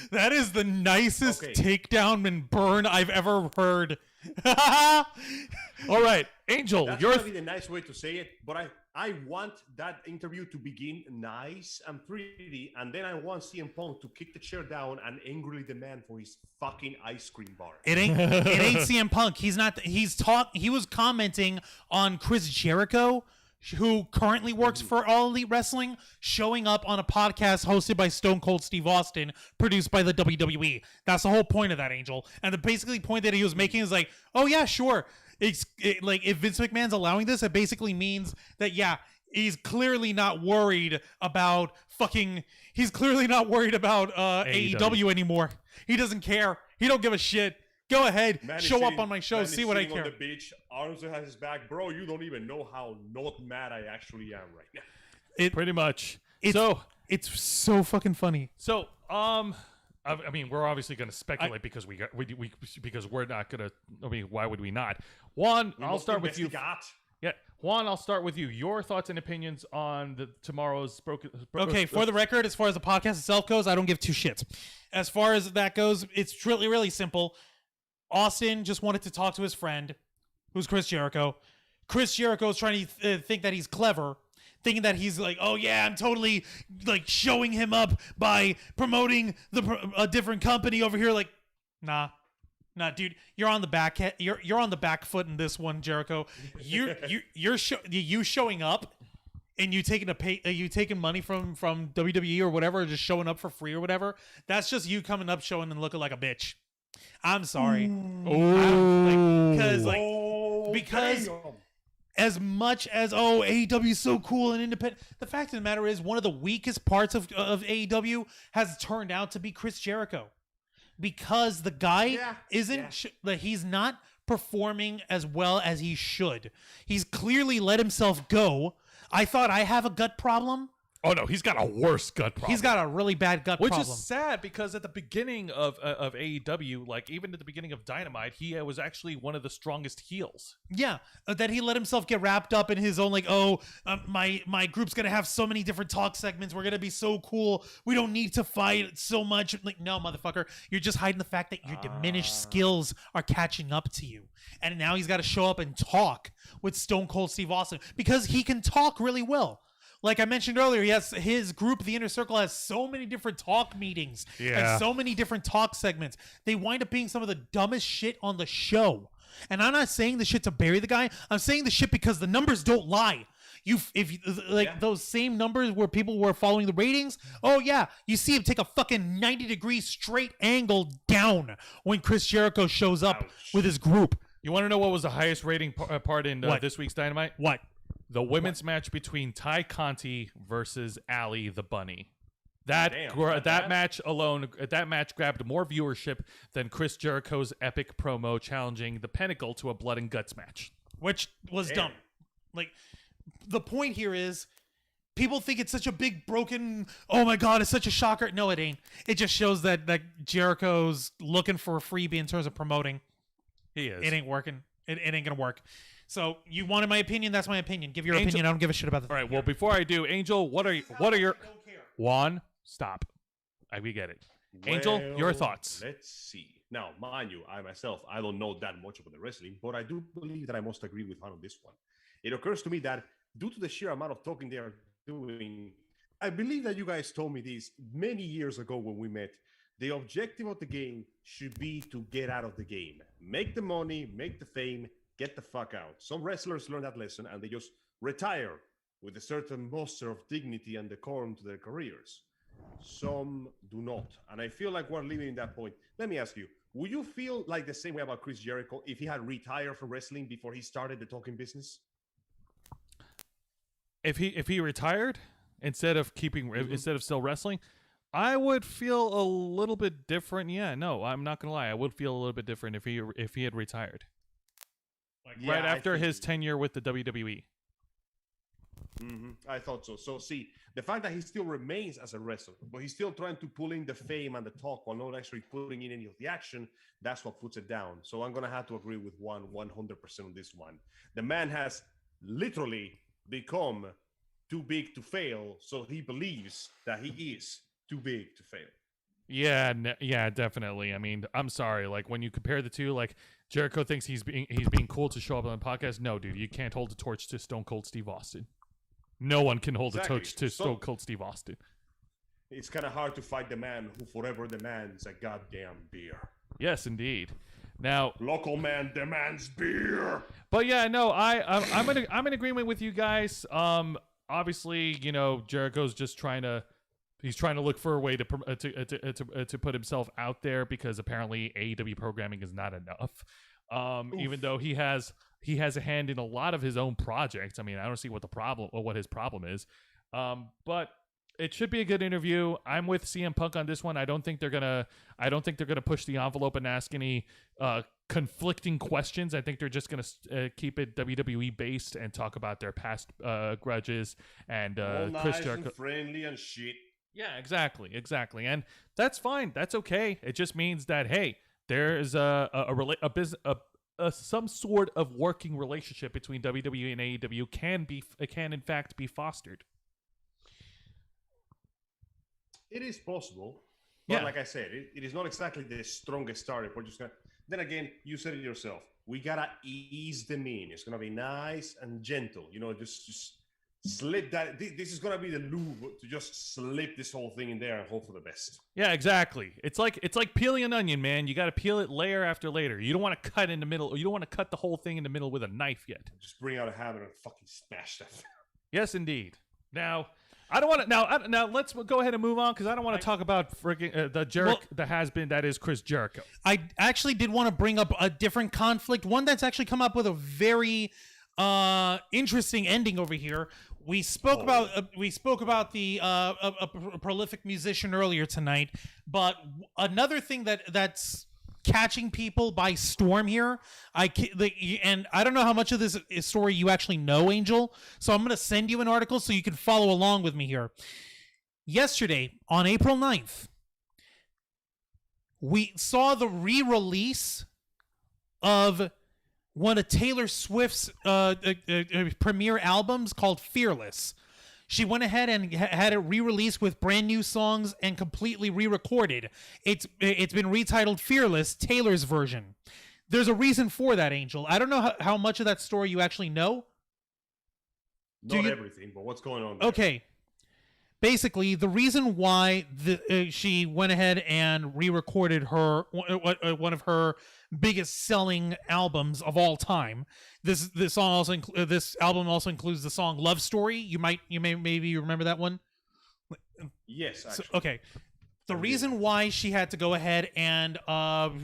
That is the nicest takedown and burn I've ever heard. All right, Angel, That's gonna be the nice way to say it, but I want that interview to begin nice and pretty, and then I want CM Punk to kick the chair down and angrily demand for his fucking ice cream bar. It ain't CM Punk. He was commenting on Chris Jericho, who currently works for All Elite Wrestling, showing up on a podcast hosted by Stone Cold Steve Austin, produced by the WWE. That's the whole point of that, Angel. And the basically point that he was making is like, oh yeah, sure. Like if Vince McMahon's allowing this, it basically means that he's clearly not worried about AEW anymore. He doesn't care. He don't give a shit. Go ahead, show up on my show, see what I care. On the beach, Arnold has his back, bro. You don't even know how not mad I actually am right now. Pretty much. It's so fucking funny. So, I mean, we're obviously going to speculate because because we're not going to. I mean, why would we not? Juan, I'll start with you. Yeah, Juan, I'll start with you. Your thoughts and opinions on tomorrow's broken. Okay, for the record, as far as the podcast itself goes, I don't give two shits. As far as that goes, it's really, really simple. Austin just wanted to talk to his friend, who's Chris Jericho. Chris Jericho is trying to think that he's clever, thinking that he's like, oh yeah, I'm totally like showing him up by promoting a different company over here. Like, nah, dude, you're on the back. You're on the back foot in this one, Jericho. You showing up and you taking money from WWE or whatever, or just showing up for free or whatever. That's just you coming up, showing and looking like a bitch. I'm sorry. Because as much as AEW is so cool and independent, the fact of the matter is one of the weakest parts of AEW has turned out to be Chris Jericho, because the guy he's not performing as well as he should. He's clearly let himself go. I thought I have a gut problem. Oh no, he's got a worse gut problem. He's got a really bad gut problem. Which is sad, because at the beginning of AEW, like even at the beginning of Dynamite, he was actually one of the strongest heels. Yeah, that he let himself get wrapped up in his own like, my group's gonna have so many different talk segments. We're gonna be so cool. We don't need to fight so much. Like, no, motherfucker, you're just hiding the fact that your diminished skills are catching up to you. And now he's got to show up and talk with Stone Cold Steve Austin because he can talk really well. Like I mentioned earlier, he has his group, the Inner Circle, has so many different talk meetings and so many different talk segments. They wind up being some of the dumbest shit on the show. And I'm not saying the shit to bury the guy. I'm saying the shit because the numbers don't lie. Those same numbers where people were following the ratings. Oh yeah, you see him take a fucking 90-degree straight angle down when Chris Jericho shows up with his group. You want to know what was the highest rating part in What? this week's Dynamite? What? The women's match between Ty Conti versus Allie the Bunny. That match alone, that match grabbed more viewership than Chris Jericho's epic promo challenging the Pinnacle to a blood and guts match, which was dumb. Like, the point here is, people think it's such a big broken. Oh my god, it's such a shocker. No, it ain't. It just shows that Jericho's looking for a freebie in terms of promoting. He is. It ain't working. It ain't gonna work. So you wanted my opinion. That's my opinion. Give your opinion. I don't give a shit about the. All right. Well, before I do, Angel, what are your I don't care. Juan? Stop. We get it. Angel, your thoughts. Let's see. Now, mind you, I myself, I don't know that much about the wrestling, but I do believe that I must agree with Han on this one. It occurs to me that due to the sheer amount of talking they are doing, I believe that you guys told me this many years ago when we met. The objective of the game should be to get out of the game. Make the money, make the fame, get the fuck out. Some wrestlers learn that lesson and they just retire with a certain muster of dignity and decorum to their careers. Some do not. And I feel like we're living in that point. Let me ask you, would you feel like the same way about Chris Jericho if he had retired from wrestling before he started the talking business? If he retired instead of still wrestling, I would feel a little bit different. Yeah, no, I'm not gonna lie. I would feel a little bit different if he had retired, right after his tenure with the WWE. I thought so. So see, the fact that he still remains as a wrestler, but he's still trying to pull in the fame and the talk while not actually putting in any of the action, that's what puts it down. So I'm gonna have to agree with 100% on this one. The man has literally become too big to fail, so he believes that he is too big to fail. Yeah, yeah, definitely. I mean, I'm sorry. Like, when you compare the two, like, Jericho thinks he's being cool to show up on the podcast. No, dude, you can't hold the torch to Stone Cold Steve Austin. No one can hold the torch to Stone Cold Steve Austin. It's kind of hard to fight the man who forever demands a goddamn beer. Yes, indeed. Now, local man demands beer. But yeah, no, I'm in agreement with you guys. Obviously, you know, Jericho's just trying to look for a way to put himself out there because apparently AEW programming is not enough. Even though he has a hand in a lot of his own projects. I mean, I don't see what his problem is. But it should be a good interview. I'm with CM Punk on this one. I don't think they're gonna push the envelope and ask any conflicting questions. I think they're just gonna keep it WWE based and talk about their past grudges and all nice Chris Jericho, and friendly and shit. Yeah, exactly, and that's fine. That's okay. It just means that hey, there's some sort of working relationship between WWE and AEW can in fact be fostered. It is possible, but like I said, it is not exactly the strongest starter. We're just gonna. Then again, you said it yourself. We gotta ease them in. It's gonna be nice and gentle. You know, just slip that. This is gonna be the lube to just slip this whole thing in there and hope for the best. Yeah, exactly. It's like peeling an onion, man. You got to peel it layer after layer. You don't want to cut in the middle. You don't want to cut the whole thing in the middle with a knife yet. Just bring out a hammer and fucking smash that. Yes, indeed. Now, I don't want to. Now let's go ahead and move on because I don't want to talk about freaking the has-been that is Chris Jericho. I actually did want to bring up a different conflict, one that's actually come up with a very interesting ending over here. We spoke about the a prolific musician earlier tonight, but another thing that's catching people by storm here. And I don't know how much of this story you actually know, Angel. So I'm going to send you an article so you can follow along with me here. Yesterday, on April 9th, we saw the re-release of one of Taylor Swift's premiere albums called Fearless. She went ahead and had it re-released with brand new songs and completely re-recorded. It's been retitled Fearless, Taylor's version. There's a reason for that, Angel. I don't know how much of that story you actually know. Not everything, but what's going on there? Okay. basically the reason why she went ahead and re-recorded her one of her biggest selling albums of all time. This song also this album also includes the song "Love Story." You may maybe remember that one. Yes, actually. So, okay. The reason why she had to go ahead and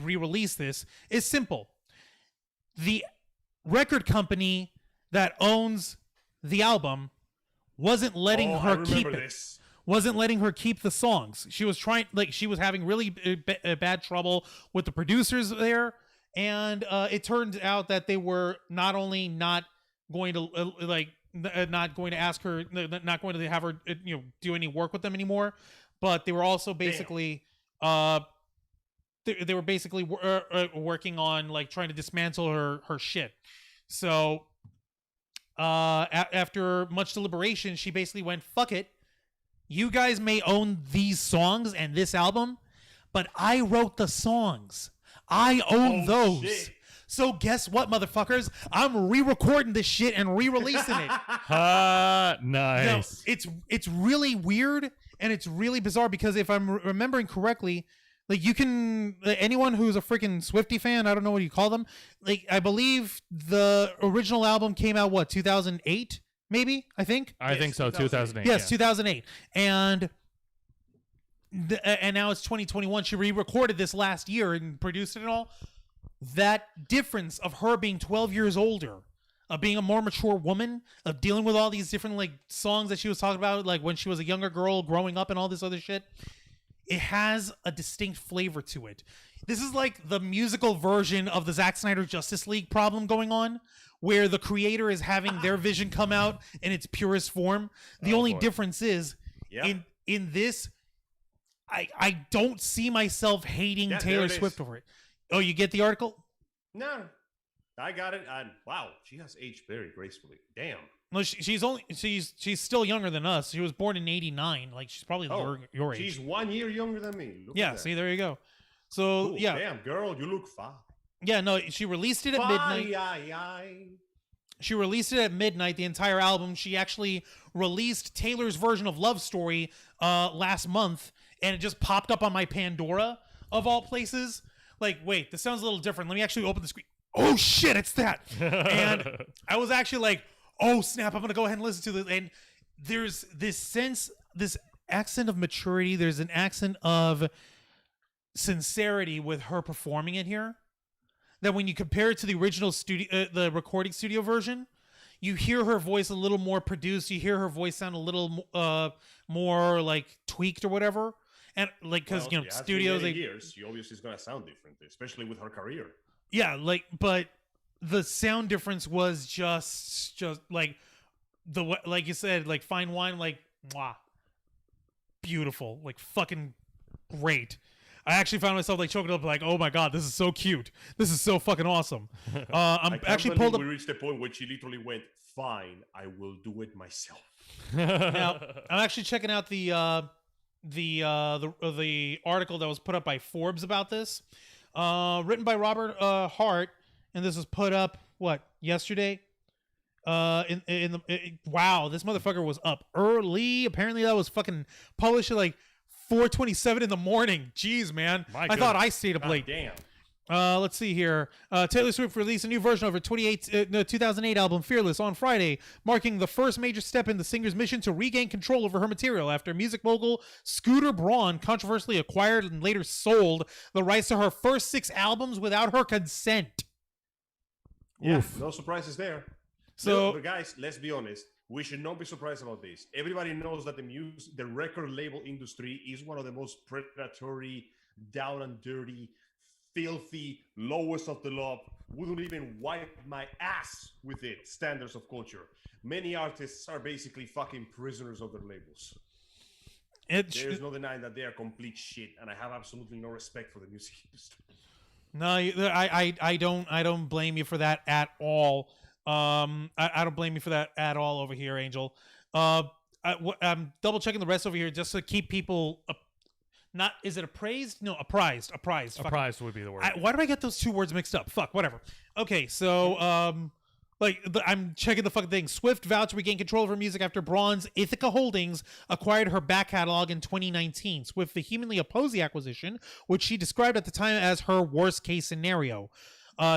re-release this is simple. The record company that owns the album wasn't letting her keep it. Wasn't letting her keep the songs. She was trying, she was having really bad trouble with the producers there, and it turned out that they were not only not going to not going to ask her, not going to have her, do any work with them anymore, but they were also basically, they were basically working on trying to dismantle her shit. So, after much deliberation, she basically went, "Fuck it. You guys may own these songs and this album, but I wrote the songs. I own those. Shit. So guess what, motherfuckers? I'm re-recording this shit and re-releasing it." Nice. Now, it's really weird and it's really bizarre because if I'm remembering correctly, you can anyone who's a freaking Swiftie fan, I don't know what you call them. I believe the original album came out 2008. Maybe I think so. 2008. Yes, 2008, and now it's 2021. She re-recorded this last year and produced it and all. That difference of her being 12 years older, of being a more mature woman, of dealing with all these different songs that she was talking about, when she was a younger girl growing up and all this other shit, it has a distinct flavor to it. This is like the musical version of the Zack Snyder Justice League problem going on, where the creator is having their vision come out in its purest form. The only difference is in this, I don't see myself hating Taylor Swift over it. Oh, you get the article? No, I got it. And wow, she has aged very gracefully. Damn. No, she's still younger than us. She was born in '89. She's probably your age. She's 1 year younger than me. Look yeah. See, there you go. So ooh, yeah. Damn, girl, you look fine. Yeah, no, she released it at midnight. She released it at midnight, the entire album. She actually released Taylor's version of Love Story last month, and it just popped up on my Pandora, of all places. Wait, this sounds a little different. Let me actually open the screen. Oh, shit, it's that. And I was actually oh, snap, I'm going to go ahead and listen to this. And there's this sense, this accent of maturity. There's an accent of sincerity with her performing it here, that when you compare it to the original studio, the recording studio version, you hear her voice a little more produced. You hear her voice sound a little more tweaked or whatever. And because studios, years, she obviously is gonna sound different, especially with her career. Yeah, but the sound difference was just like you said, fine wine, mwah, beautiful, fucking great. I actually found myself choking up, oh my god, this is so cute. This is so fucking awesome. I'm actually pulled up. We reached the point where she literally went, "Fine, I will do it myself." Now I'm actually checking out the article that was put up by Forbes about this, written by Robert Hart, and this was put up yesterday. Wow, this motherfucker was up early. Apparently, that was fucking published at 4:27 in the morning. Jeez, man. I thought I stayed up late. Damn. Let's see here. Taylor Swift released a new version of her 2008 album Fearless on Friday, marking the first major step in the singer's mission to regain control over her material after music mogul Scooter Braun controversially acquired and later sold the rights to her first 6 albums without her consent. Yeah, no surprises there. So, but guys, let's be honest. We should not be surprised about this. Everybody knows that the record label industry is one of the most predatory, down and dirty, filthy, lowest of the law, wouldn't even wipe my ass with it standards of culture. Many artists are basically fucking prisoners of their labels. There's no denying that they are complete shit, and I have absolutely no respect for the music industry. No, I don't blame you for that at all. I don't blame you for that at all over here, Angel. I'm double checking the rest over here just to keep people is it appraised? No, apprised. Apprised would be the word. Why do I get those two words mixed up? Fuck, whatever. Okay, so I'm checking the fucking thing. Swift vowed to regain control of her music after Braun's Ithaca Holdings acquired her back catalog in 2019. Swift vehemently opposed the acquisition, which she described at the time as her worst case scenario.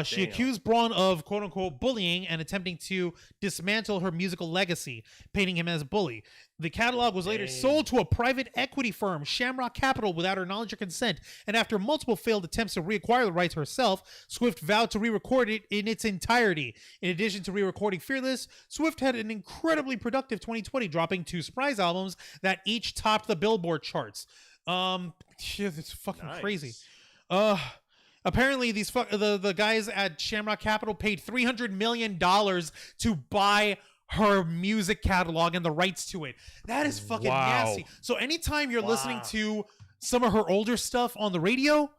She accused Braun of quote-unquote bullying and attempting to dismantle her musical legacy, painting him as a bully. The catalog was later sold to a private equity firm, Shamrock Capital, without her knowledge or consent, and after multiple failed attempts to reacquire the rights herself, Swift vowed to re-record it in its entirety. In addition to re-recording Fearless, Swift had an incredibly productive 2020, dropping 2 surprise albums that each topped the Billboard charts. It's fucking crazy. Apparently, the guys at Shamrock Capital paid $300 million to buy her music catalog and the rights to it. That is fucking nasty. So anytime you're listening to some of her older stuff on the radio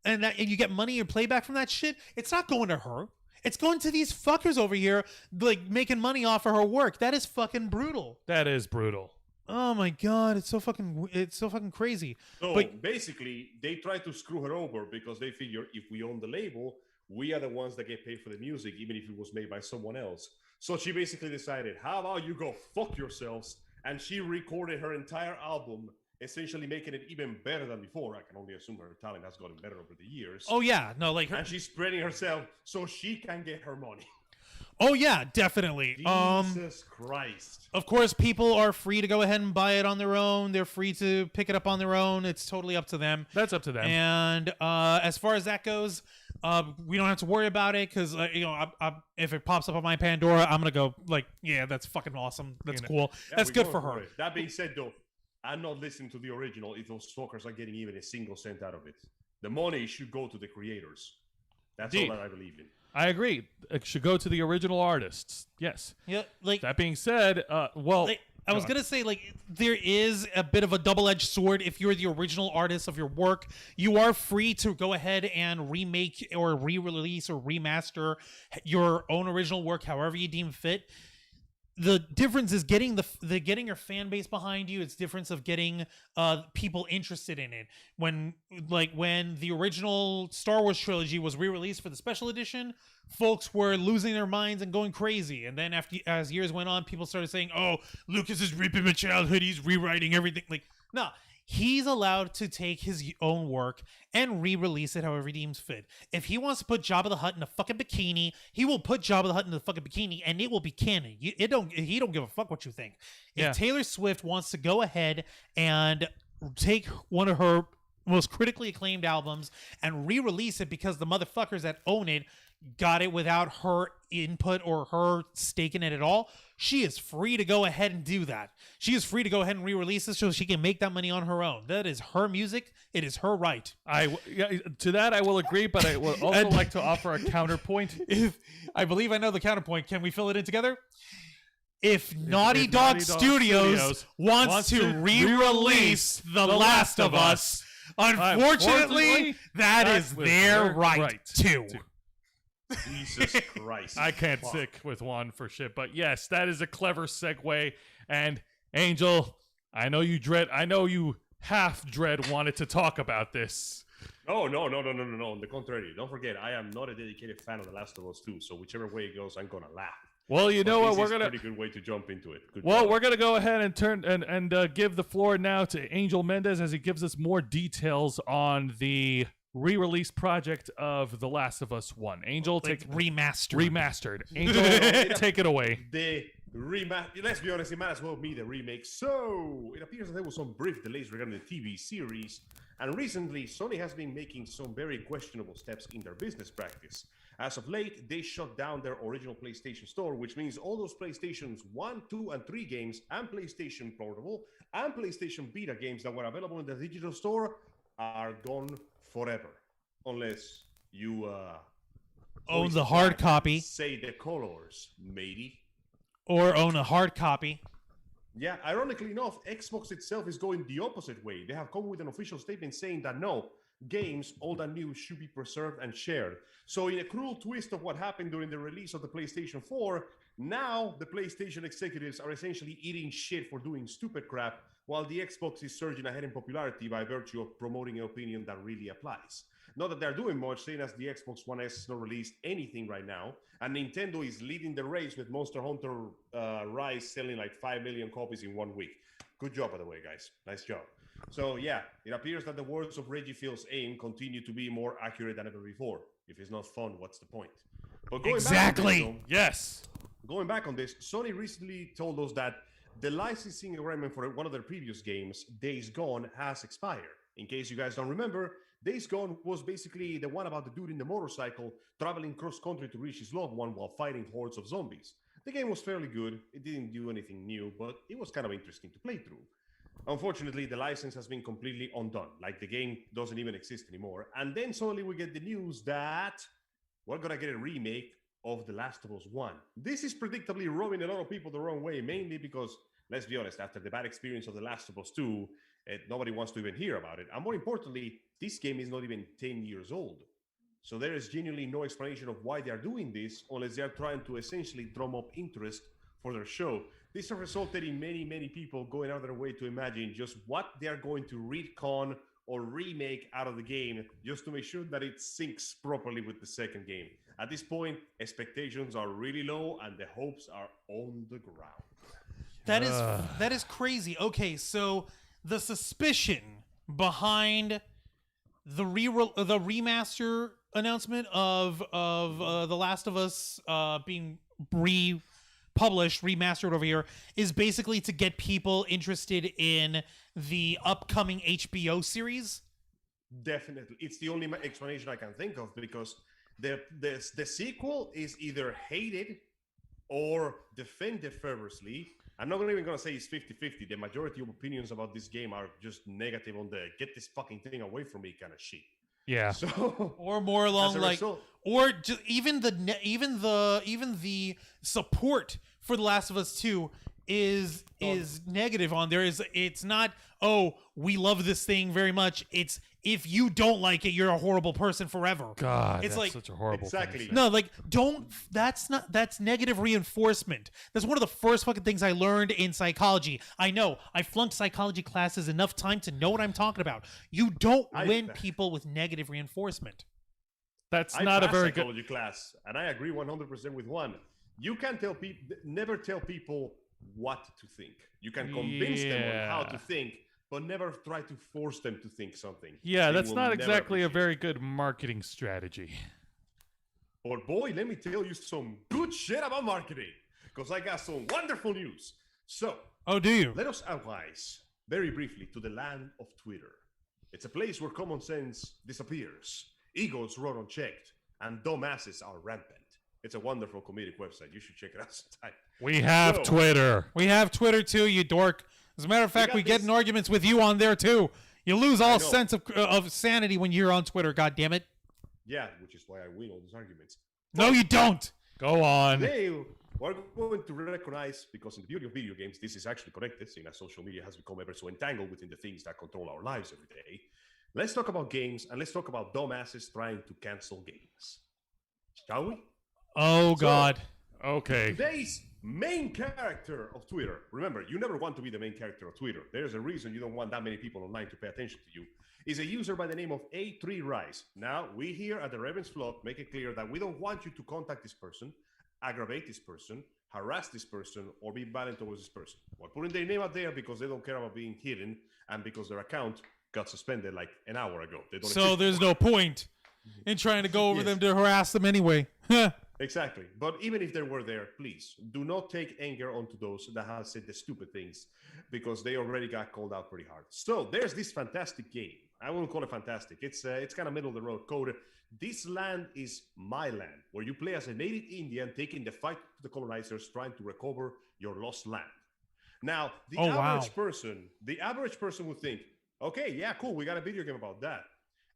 and you get money or playback from that shit, it's not going to her. It's going to these fuckers over here, like, making money off of her work. That is fucking brutal. That is brutal. Oh my god, it's so fucking crazy. So basically, they try to screw her over because they figure if we own the label, we are the ones that get paid for the music, even if it was made by someone else. So she basically decided, how about you go fuck yourselves? And she recorded her entire album, essentially making it even better than before. I can only assume her talent has gotten better over the years. Oh yeah, no, like her. And she's spreading herself so she can get her money. Oh yeah, definitely. Jesus Christ. Of course, people are free to go ahead and buy it on their own. They're free to pick it up on their own. It's totally up to them. That's up to them. And as far as that goes, we don't have to worry about it because if it pops up on my Pandora, I'm gonna go like, yeah, that's fucking awesome. That's cool. Yeah, that's good for her. That being said, though, I'm not listening to the original if those fuckers are getting even a single cent out of it. The money should go to the creators. That's all that I believe in. I agree. It should go to the original artists. Yes. Yeah. Like that being said, I was gonna say, like, there is a bit of a double-edged sword. If you're the original artist of your work, you are free to go ahead and remake or re-release or remaster your own original work, however you deem fit. The difference is getting getting your fan base behind you. It's difference of getting people interested in it. When the original Star Wars trilogy was re-released for the special edition, folks were losing their minds and going crazy. And then as years went on, people started saying, "Oh, Lucas is ripping my childhood. He's rewriting everything." Like, no. He's allowed to take his own work and re-release it however he deems fit. If he wants to put Jabba the Hutt in a fucking bikini, he will put Jabba the Hutt in the fucking bikini, and it will be canon. He don't give a fuck what you think. If Taylor Swift wants to go ahead and take one of her most critically acclaimed albums and re-release it because the motherfuckers that own it got it without her input or her stake in it at all, she is free to go ahead and do that. She is free to go ahead and re-release this so she can make that money on her own. That is her music. It is her right. To that I will agree, but I will also like to offer a counterpoint. I believe I know the counterpoint. Can we fill it in together? If Naughty Dog Studios wants to re-release The Last of Us, unfortunately, that is their right too. Jesus Christ. I can't stick with one for shit, but yes, that is a clever segue. And Angel, I know you half dread wanted to talk about this. No. On the contrary, don't forget, I am not a dedicated fan of The Last of Us 2, so whichever way it goes, I'm gonna laugh. Well, you know what, we're pretty good way to jump into it. We're gonna go ahead and turn and give the floor now to Angel Mendez as he gives us more details on the re-release project of The Last of Us 1. Angel, remastered. Angel, take it away. Let's be honest, it might as well be the remake. So it appears that there was some brief delays regarding the TV series, and recently Sony has been making some very questionable steps in their business practice. As of late, they shut down their original PlayStation Store, which means all those PlayStations 1, 2, and 3 games, and PlayStation Portable, and PlayStation Vita games that were available in the digital store are gone forever, unless you own the hard copy. Say the colors, matey. Or own a hard copy. Yeah, ironically enough, Xbox itself is going the opposite way. They have come with an official statement saying that no, games, old and new, should be preserved and shared. So in a cruel twist of what happened during the release of the PlayStation 4, now the PlayStation executives are essentially eating shit for doing stupid crap, while the Xbox is surging ahead in popularity by virtue of promoting an opinion that really applies. Not that they're doing much, seeing as the Xbox One S has not released anything right now, and Nintendo is leading the race with Monster Hunter Rise selling like 5 million copies in 1 week. Good job, by the way, guys. Nice job. So yeah, it appears that the words of Reggie Fils aim continue to be more accurate than ever before. If it's not fun, what's the point? But going back on this, Sony recently told us that the licensing agreement for one of their previous games, Days Gone, has expired. In case you guys don't remember, Days Gone was basically the one about the dude in the motorcycle traveling cross-country to reach his loved one while fighting hordes of zombies. The game was fairly good. It didn't do anything new, but it was kind of interesting to play through. Unfortunately, the license has been completely undone. Like, the game doesn't even exist anymore. And then suddenly we get the news that we're gonna get a remake of The Last of Us 1. This is predictably rubbing a lot of people the wrong way, mainly because, let's be honest, after the bad experience of The Last of Us 2, nobody wants to even hear about it. And more importantly, this game is not even 10 years old. So there is genuinely no explanation of why they are doing this, unless they are trying to essentially drum up interest for their show. This has resulted in many people going out of their way to imagine just what they are going to retcon or remake out of the game, just to make sure that it syncs properly with the second game. At this point, expectations are really low and the hopes are on the ground. That is crazy. Okay, so the suspicion behind the remaster announcement of The Last of Us being republished, remastered over here, is basically to get people interested in the upcoming HBO series. Definitely, it's the only explanation I can think of, because the sequel is either hated or defended fervently. I'm not even going to say it's 50-50. The majority of opinions about this game are just negative on the get this fucking thing away from me kind of shit. Yeah. So, or more along like, result, or just even the support for The Last of Us 2 is negative on there. It's not, oh, we love this thing very much. It's, if you don't like it, you're a horrible person forever. God, it's that's like such a horrible exactly. thing to say. No, like, that's negative reinforcement. That's one of the first fucking things I learned in psychology. I know, I flunked psychology classes enough time to know what I'm talking about. You don't win people with negative reinforcement. That's not a very good psychology class, and I agree 100% with one. You can never tell people what to think. You can convince them on how to think, but never try to force them to think something. Yeah, that's not exactly a very good marketing strategy. But boy, let me tell you some good shit about marketing, because I got some wonderful news. So, oh, do you? Let us advise very briefly to the land of Twitter. It's a place where common sense disappears, egos run unchecked, and dumbasses are rampant. It's a wonderful comedic website. You should check it out sometime. We have Twitter. We have Twitter too, you dork. As a matter of fact, we get in arguments with you on there too. You lose all sense of sanity when you're on Twitter, God damn it. Yeah, which is why I win all these arguments. No, you don't. Go on. Today, we're going to recognize, because in the beauty of video games, this is actually connected, seeing as social media has become ever so entangled within the things that control our lives every day. Let's talk about games, and let's talk about dumbasses trying to cancel games. Shall we? Oh, God. Okay. Today's main character of Twitter. Remember, you never want to be the main character of Twitter. There's a reason you don't want that many people online to pay attention to you. Is a user by the name of A3Rise. Now, we here at the Ravens Flock make it clear that we don't want you to contact this person, aggravate this person, harass this person, or be violent towards this person. We're putting their name out there because they don't care about being hidden, and because their account got suspended like an hour ago. So there's no point in trying to go over them to harass them anyway. Exactly. But even if they were there, please do not take anger onto those that have said the stupid things, because they already got called out pretty hard. So there's this fantastic game. I won't call it fantastic. It's kind of middle of the road code. This land is my land, where you play as a native Indian taking the fight to the colonizers, trying to recover your lost land. Now, the average person would think, okay, yeah, cool, we got a video game about that.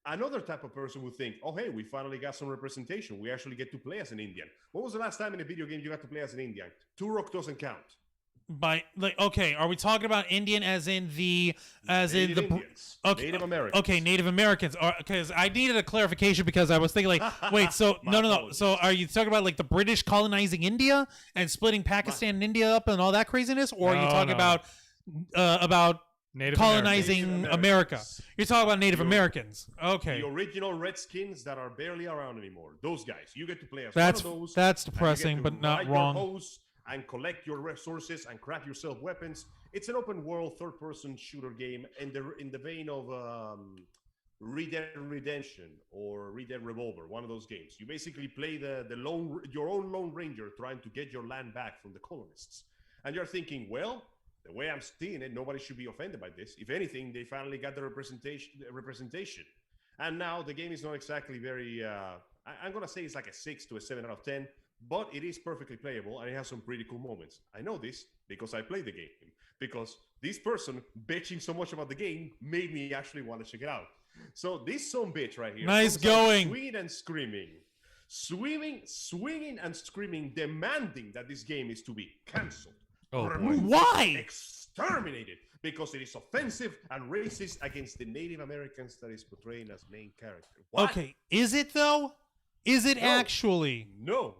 Another type of person would think, oh, hey, we finally got some representation. We actually get to play as an Indian. When was the last time in a video game you got to play as an Indian? Turok doesn't count. Okay, are we talking about Indian as in Native Indians. Okay, Native Americans. Okay, Native Americans. Because I needed a clarification, because I was thinking like, wait, so no. So are you talking about like the British colonizing India and splitting Pakistan and India up and all that craziness, or are you talking about Native colonizing Americans. America. You're talking about Native You're- Americans. Okay. The original Redskins that are barely around anymore. Those guys. You get to play as That's one of those. that's and you get depressing, to but not ride wrong. Your hose and collect your resources and craft yourself weapons. It's an open world third-person shooter game in the vein of Red Dead Redemption or Red Dead Revolver, one of those games. You basically play your own Lone Ranger trying to get your land back from the colonists. And you're thinking, well, the way I'm seeing it, nobody should be offended by this. If anything, they finally got the representation. And now the game is not exactly very, I'm going to say it's like a 6 to a 7 out of 10, but it is perfectly playable and it has some pretty cool moments. I know this because I played the game, because this person bitching so much about the game made me actually want to check it out. So this son bitch right here, Nice comes out going. swinging and screaming, swinging and screaming, demanding that this game is to be cancelled. Oh, boy. removed, Why? exterminated, because it is offensive and racist against the Native Americans that is portraying as main character. What? Okay, is it though? Is it No. actually? No.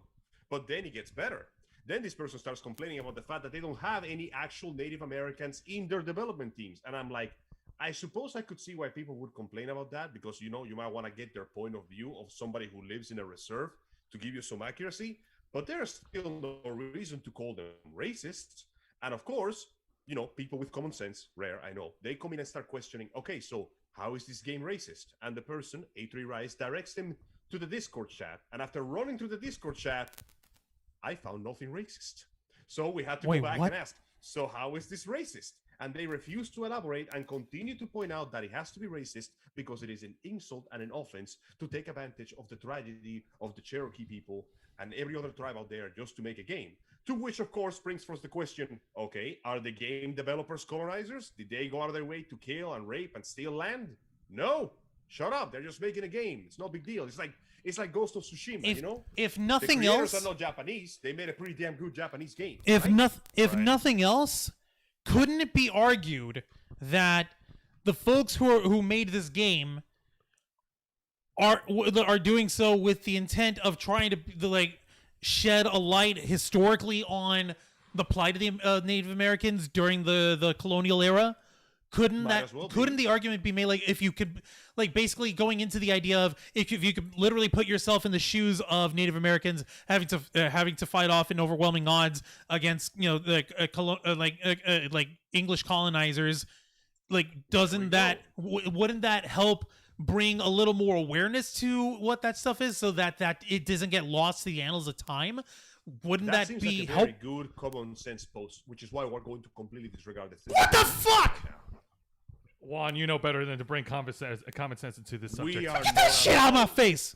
But then it gets better. Then this person starts complaining about the fact that they don't have any actual Native Americans in their development teams. And I'm like, I suppose I could see why people would complain about that, because, you know, you might want to get their point of view of somebody who lives in a reserve to give you some accuracy. But there's still no reason to call them racists. And of course, you know, people with common sense, rare, I know, they come in and start questioning, okay, so how is this game racist? And the person, A3 Rise, directs them to the Discord chat. And after running through the Discord chat, I found nothing racist. So we had to Wait, go back what? and ask, so how is this racist? And they refuse to elaborate and continue to point out that it has to be racist because it is an insult and an offense to take advantage of the tragedy of the Cherokee people and every other tribe out there just to make a game. To which, of course, brings forth the question, okay, are the game developers colonizers? Did they go out of their way to kill and rape and steal land? No. Shut up. They're just making a game. It's no big deal. It's like Ghost of Tsushima, If you know? if The nothing creators else, are not Japanese. They made a pretty damn good Japanese game. if right? if Right. nothing else, couldn't it be argued that the folks who made this game are doing so with the intent of trying to like shed a light historically on the plight of the Native Americans during the colonial era? Couldn't Might that as well be. couldn't the argument be made, like, if you could, like, basically going into the idea of if you could literally put yourself in the shoes of Native Americans having to fight off in overwhelming odds against, you know, like English colonizers, like, doesn't that wouldn't that help bring a little more awareness to what that stuff is, so that it doesn't get lost to the annals of time? Wouldn't that seems be like a help? very good common sense post, which is why we're going to completely disregard the What the fuck? Juan, you know better than to bring common sense into this subject. We are Get that shit out of my face!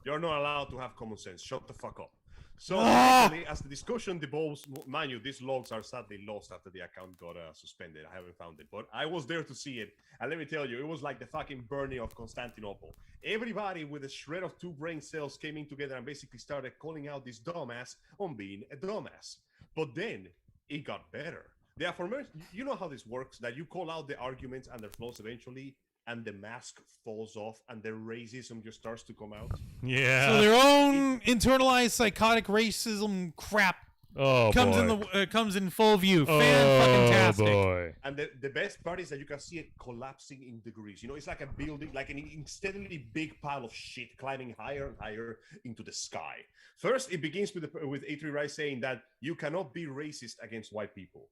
You're not allowed to have common sense. Shut the fuck up. So, Ah! actually, as the discussion devolves, mind you, these logs are sadly lost after the account got suspended. I haven't found it, but I was there to see it. And let me tell you, it was like the fucking burning of Constantinople. Everybody with a shred of 2 brain cells came in together and basically started calling out this dumbass on being a dumbass. But then it got better. The aforementioned, you know how this works, that you call out the arguments and their flaws eventually, and the mask falls off and the racism just starts to come out. Yeah. So their own internalized psychotic racism crap oh comes boy. comes in full view. Fan-fucking-tastic. boy. And the best part is that you can see it collapsing in degrees. You know, it's like a building, like an steadily big pile of shit climbing higher and higher into the sky. First, it begins with A3 Rice saying that you cannot be racist against white people.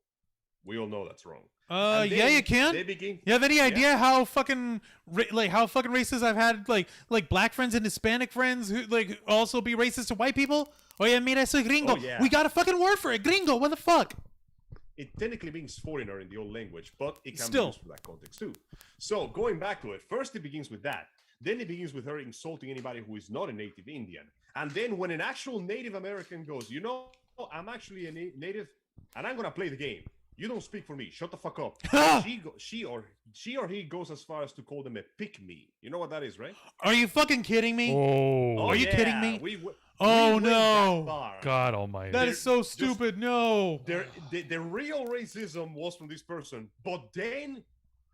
We all know that's wrong. And Yeah, then you can. They begin. You have any idea how fucking how fucking racist I've had like black friends and Hispanic friends who like also be racist to white people? Oh yeah, mira, soy gringo. Oh, yeah. We got a fucking word for it, gringo. What the fuck? It technically means foreigner in the old language, but it can Still. be used for that context too. So going back to it, first it begins with that. Then it begins with her insulting anybody who is not a native Indian. And then when an actual Native American goes, you know, I'm actually a native, and I'm gonna play the game. You don't speak for me. Shut the fuck up. she or he goes as far as to call them a pick me. You know what that is, right? Are you fucking kidding me? Oh, Are you kidding me? we Oh, went no. that far. God almighty. That is so stupid. No. The real racism was from this person, but then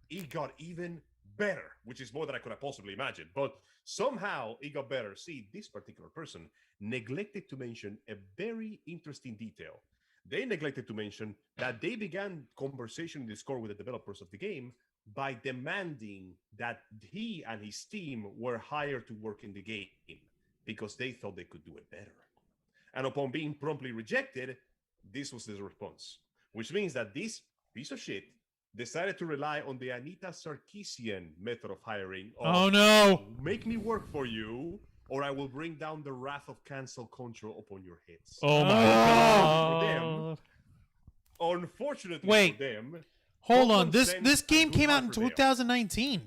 it got even better, which is more than I could have possibly imagined. But somehow it got better. See, this particular person neglected to mention a very interesting detail. They neglected to mention that they began conversation in Discord with the developers of the game by demanding that he and his team were hired to work in the game because they thought they could do it better. And upon being promptly rejected, this was his response, which means that this piece of shit decided to rely on the Anita Sarkeesian method of hiring. Oh no! Make me work for you, or I will bring down the wrath of cancel control upon your heads. Oh my god. Unfortunately Wait. for them, Hold on. common This sense game and good came out in heart prevailed. 2019.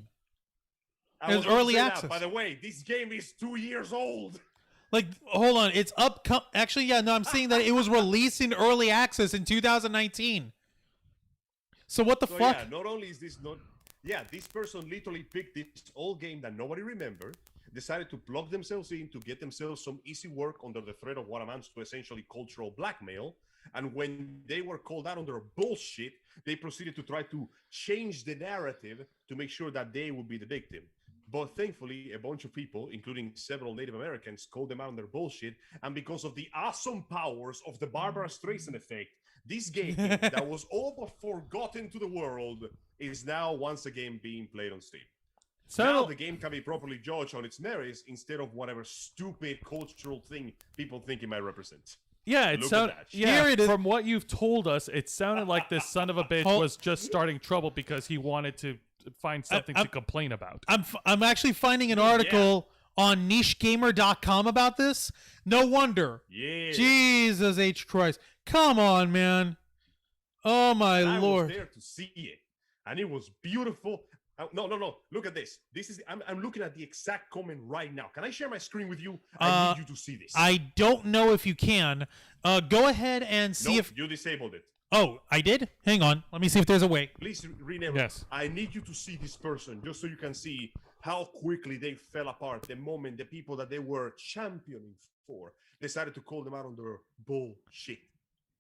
I It was was gonna early say that, access. by the way, this game is 2 years old. Like, hold on. It's actually, yeah, no, I'm saying that it was released in early access in 2019. So what the So fuck? yeah, not only is this not... Yeah, this person literally picked this old game that nobody remembered, decided to plug themselves in to get themselves some easy work under the threat of what amounts to essentially cultural blackmail. And when they were called out on their bullshit, they proceeded to try to change the narrative to make sure that they would be the victim. But thankfully, a bunch of people, including several Native Americans, called them out on their bullshit. And because of the awesome powers of the Barbara Streisand effect, this game that was all but forgotten to the world is now once again being played on Steam. Now the game can be properly judged on its merits instead of whatever stupid cultural thing people think it might represent. Yeah, it Look sounded. at that. Yeah, Here it is. from what you've told us, it sounded like this son of a bitch was just starting trouble because he wanted to find something to complain about. I'm actually finding an article on nichegamer.com about this. No wonder. Yeah. Jesus H. Christ. Come on, man. Oh my I lord. was there to see it, and it was beautiful. No. Look at this. This is I'm looking at the exact comment right now. Can I share my screen with you? I need you to see this. I don't know if you can. Go ahead and see Nope, if. you disabled it. Oh, I did? Hang on. Let me see if there's a way. Please rename Yes. it. I need you to see this person just so you can see how quickly they fell apart the moment the people that they were championing for decided to call them out on their bullshit.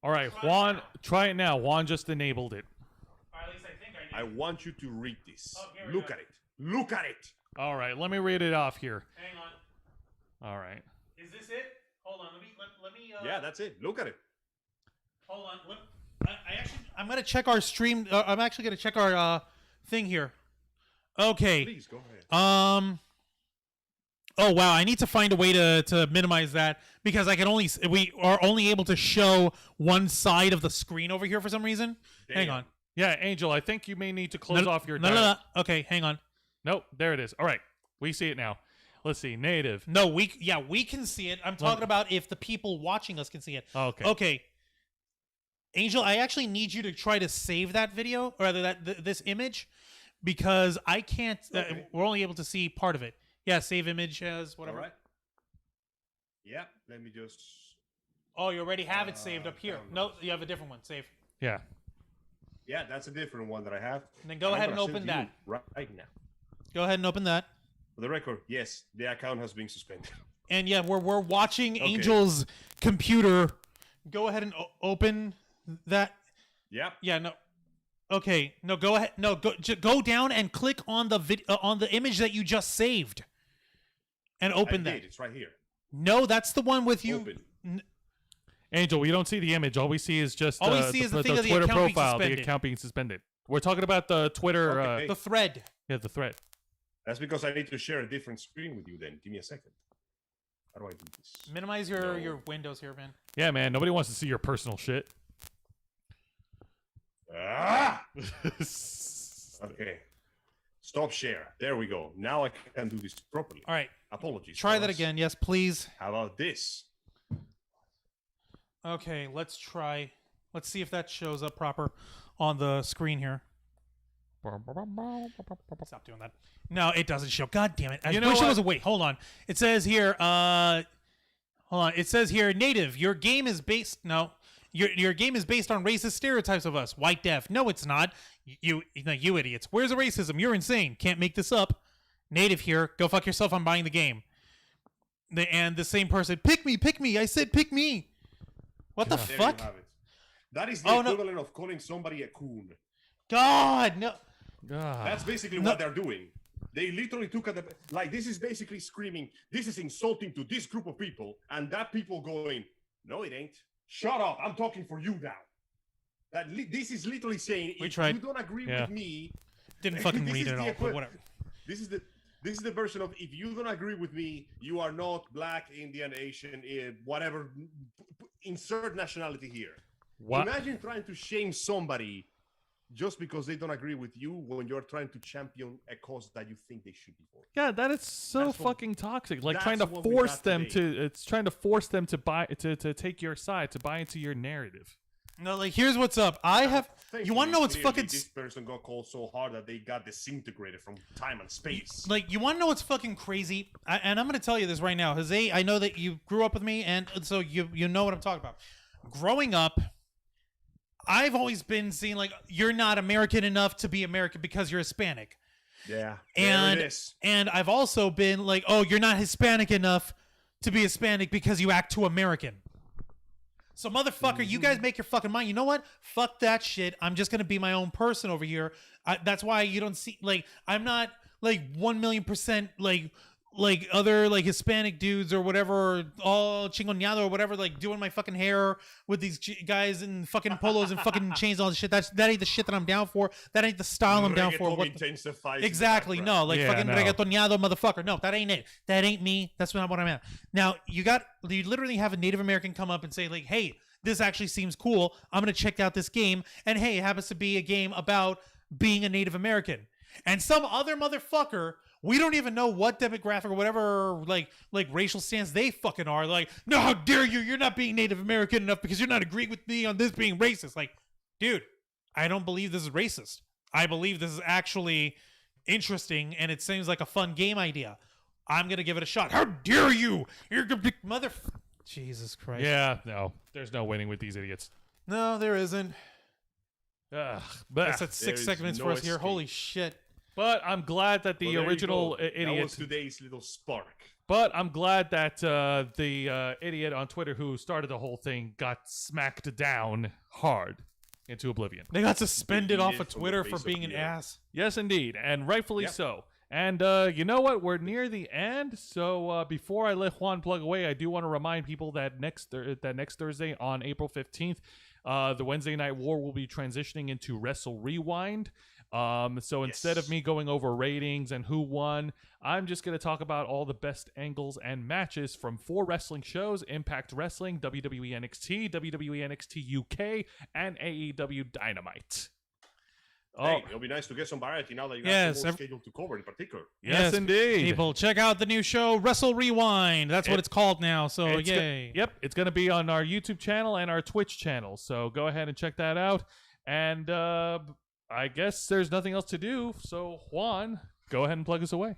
All right, Juan, try it now. Juan just enabled it. Or at least I think I want you to read this. Oh, here we Look go. at it. Look at it. All right, let me read it off here. Hang on. All right. Is this it? Hold on. Let me. Yeah, that's it. Look at it. Hold on. I'm gonna check our stream. I'm actually gonna check our thing here. Okay. Please go ahead. Oh wow, I need to find a way to minimize that because we are only able to show one side of the screen over here for some reason. Hang on. Yeah, Angel, I think you may need to close off your. No. Okay, hang on. Nope, there it is. All right, we see it now. Let's see, native. No, we can see it. I'm talking about if the people watching us can see it. Okay. Okay. Angel, I actually need you to try to save that video, or rather this image, because I can't. Okay. We're only able to see part of it. Yeah, save image as whatever. All right. Yeah, let me just... Oh, you already have it saved up here. No, you have a different one. Save. Yeah. Yeah, that's a different one that I have. And then go ahead and gonna open send you that. right now. Go ahead and open that. For the record, yes, the account has been suspended. And yeah, we're watching Angel's computer. Go ahead and open that. Yep. Yeah, no. Okay, no, go ahead. No, go down and click on the image that you just saved. And open that. It's right here. No, that's the one with you. Open. Angel, we don't see the image. All we see is just All we see is the thing of the Twitter account being profile, the suspended. account being suspended. We're talking about the Twitter. Okay. The thread. Yeah, the thread. That's because I need to share a different screen with you then. Give me a second. How do I do this? Minimize your windows here, man. Yeah, man. Nobody wants to see your personal shit. Ah! Okay. Stop share. There we go. Now I can do this properly. All right. Apologies. Try that fellas. again. Yes, please. How about this? Okay, let's try. Let's see if that shows up proper on the screen here. Stop doing that. No, it doesn't show. God damn it. I You know wish it what? was a wait. Hold on. It says here, hold on. It says here, native, your game is based your game is based on racist stereotypes of us. White deaf. No, it's not. You idiots. Where's the racism? You're insane. Can't make this up. Native here. Go fuck yourself. I'm buying the game. And the same person, pick me. I said pick me. What the There fuck? you have it. That is the Oh, no. equivalent of calling somebody a coon. God, no. That's basically what they're doing. They literally took like this is basically screaming, this is insulting to this group of people, and that people going, no, it ain't. Shut up! I'm talking for you now. This is literally saying We if tried. you don't agree Yeah. with me, Didn't fucking this read is it the all, equi- but whatever. This is the version of if you don't agree with me, you are not black, Indian, Asian, whatever. Insert nationality here. What? Imagine trying to shame somebody just because they don't agree with you when you're trying to champion a cause that you think they should be for. Yeah, that is so That's what- fucking toxic. Like that's trying to what we force got them today. to. It's trying to force them to buy to take your side, to buy into your narrative. No, like here's what's up. You want to know what's Clearly, fucking This person got called so hard that they got disintegrated from time and space. like? You want to know what's fucking crazy? And I'm gonna tell you this right now, Jose. I know that you grew up with me, and so you know what I'm talking about. Growing up, I've always been seeing like you're not American enough to be American because you're Hispanic. Yeah, And there it is. and I've also been like, oh, you're not Hispanic enough to be Hispanic because you act too American. So motherfucker, you guys make your fucking mind. You know what? Fuck that shit. I'm just gonna be my own person over here. That's why you don't see like I'm not like 1,000,000% like other like Hispanic dudes or whatever, or all chingoneado or whatever, like doing my fucking hair with these guys in fucking polos and fucking chains and all this shit. That ain't the shit that I'm down for. That ain't the style I'm down for. Reggaeton What intensifies in the exactly? background. No, like Yeah, fucking no. reggaetonado motherfucker. No, that ain't it. That ain't me. That's not what I'm at. Now you literally have a Native American come up and say like, hey, this actually seems cool. I'm gonna check out this game, and hey, it happens to be a game about being a Native American. And some other motherfucker, we don't even know what demographic or whatever like racial stance they fucking are. Like, no, how dare you? You're not being Native American enough because you're not agreeing with me on this being racist. Like, dude, I don't believe this is racist. I believe this is actually interesting, and it seems like a fun game idea. I'm gonna give it a shot. How dare you? You're gonna mother. Jesus Christ. Yeah, no, there's no winning with these idiots. No, there isn't. Ugh, That's but, at 6 is segments no for us here. escape. Holy shit. but I'm glad that the Well, there you original go. That idiot. was today's little spark. But I'm glad that the idiot on Twitter who started the whole thing got smacked down hard into oblivion. They got suspended off of Deleted from the Twitter face for of being an the earth. ass. Yes, indeed, and rightfully Yep. so. And you know what? We're near the end, so before I let Juan plug away, I do want to remind people that next Thursday on April 15th, the Wednesday Night War will be transitioning into Wrestle Rewind. So instead of Yes. me going over ratings and who won, I'm just going to talk about all the best angles and matches from 4 wrestling shows: Impact Wrestling, WWE NXT, WWE NXT UK, and AEW Dynamite. Hey, it'll be nice to get some variety now that you Yes, have more scheduled to cover in particular. Yes, indeed. People, check out the new show, Wrestle Rewind. That's what It- it's called now. So, It's go- yay. Yep, it's going to be on our YouTube channel and our Twitch channel. So go ahead and check that out. And I guess there's nothing else to do. So Juan, go ahead and plug us away.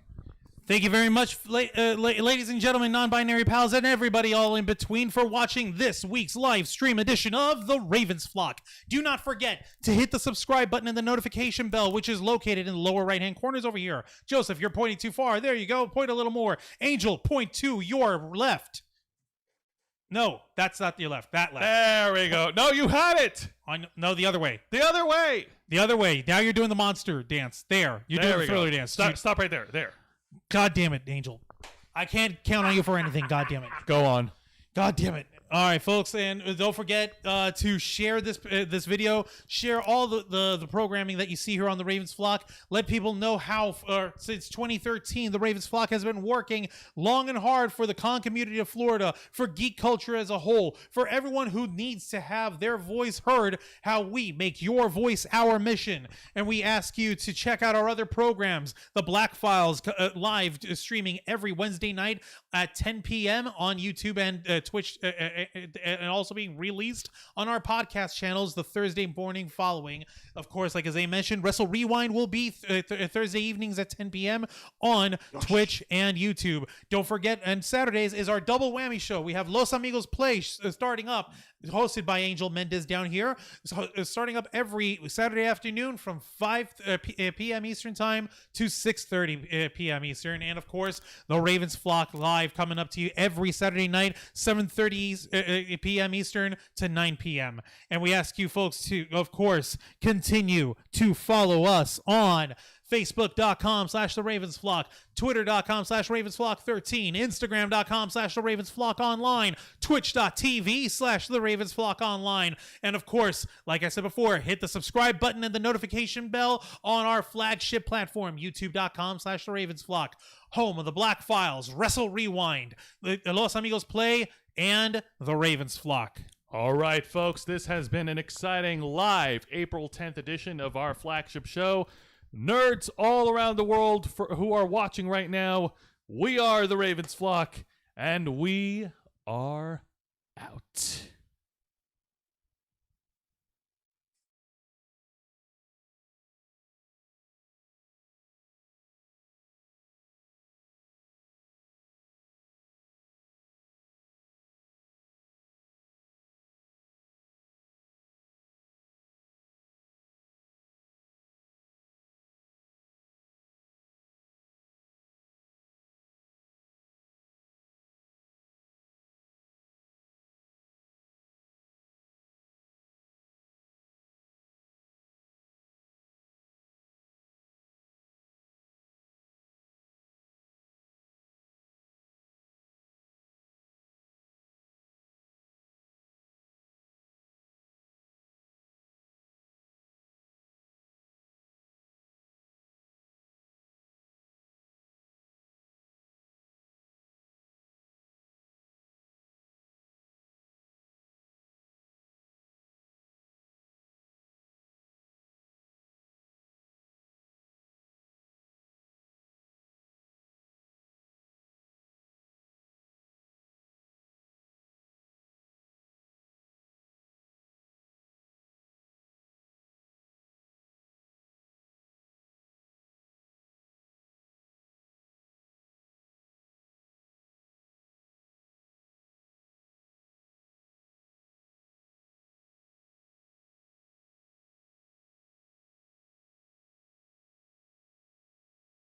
Thank you very much, ladies and gentlemen, non-binary pals, and everybody all in between for watching this week's live stream edition of The Ravens Flock. Do not forget to hit the subscribe button and the notification bell, which is located in the lower right-hand corners over here. Joseph, you're pointing too far. There you go. Point a little more. Angel, point to your left. No, that's not your left. That left. There we go. No, you had it. No, the other way. The other way. The other way. Now you're doing the monster dance. There. You're There doing we the thriller go. dance. Stop, stop right there. There. God damn it, Angel. I can't count on you for anything. God damn it. Go on. God damn it. All right, folks, and don't forget to share this video. Share all the programming that you see here on the Ravens Flock. Let people know how since 2013 the Ravens Flock has been working long and hard for the con community of Florida, for geek culture as a whole, for everyone who needs to have their voice heard, how we make your voice our mission. And we ask you to check out our other programs, the Black Files live streaming every Wednesday night at 10 p.m. on YouTube and Twitch, and also being released on our podcast channels the Thursday morning following. Of course, like as I mentioned, Wrestle Rewind will be Thursday evenings at 10 p.m. on Twitch and YouTube. Don't forget, and Saturdays is our double whammy show. We have Los Amigos Play starting up, hosted by Angel Mendez down here, starting up every Saturday afternoon from 5 p.m. Eastern time to 6:30 p.m. Eastern. And of course, the Ravens Flock live coming up to you every Saturday night, 7:30 p.m. Eastern to 9 p.m. And we ask you folks to, of course, continue to follow us on Facebook.com/The Ravensflock, Twitter.com/RavensFlock13, Instagram.com/The Ravensflock Online, Twitch.tv/The Ravensflock Online, and of course, like I said before, hit the subscribe button and the notification bell on our flagship platform, YouTube.com/The Ravensflock, home of the Black Files, Wrestle Rewind, Los Amigos Play, and The Ravensflock. All right, folks, this has been an exciting live April 10th edition of our flagship show. Nerds all around the world who are watching right now, we are the Ravensflock, and we are out.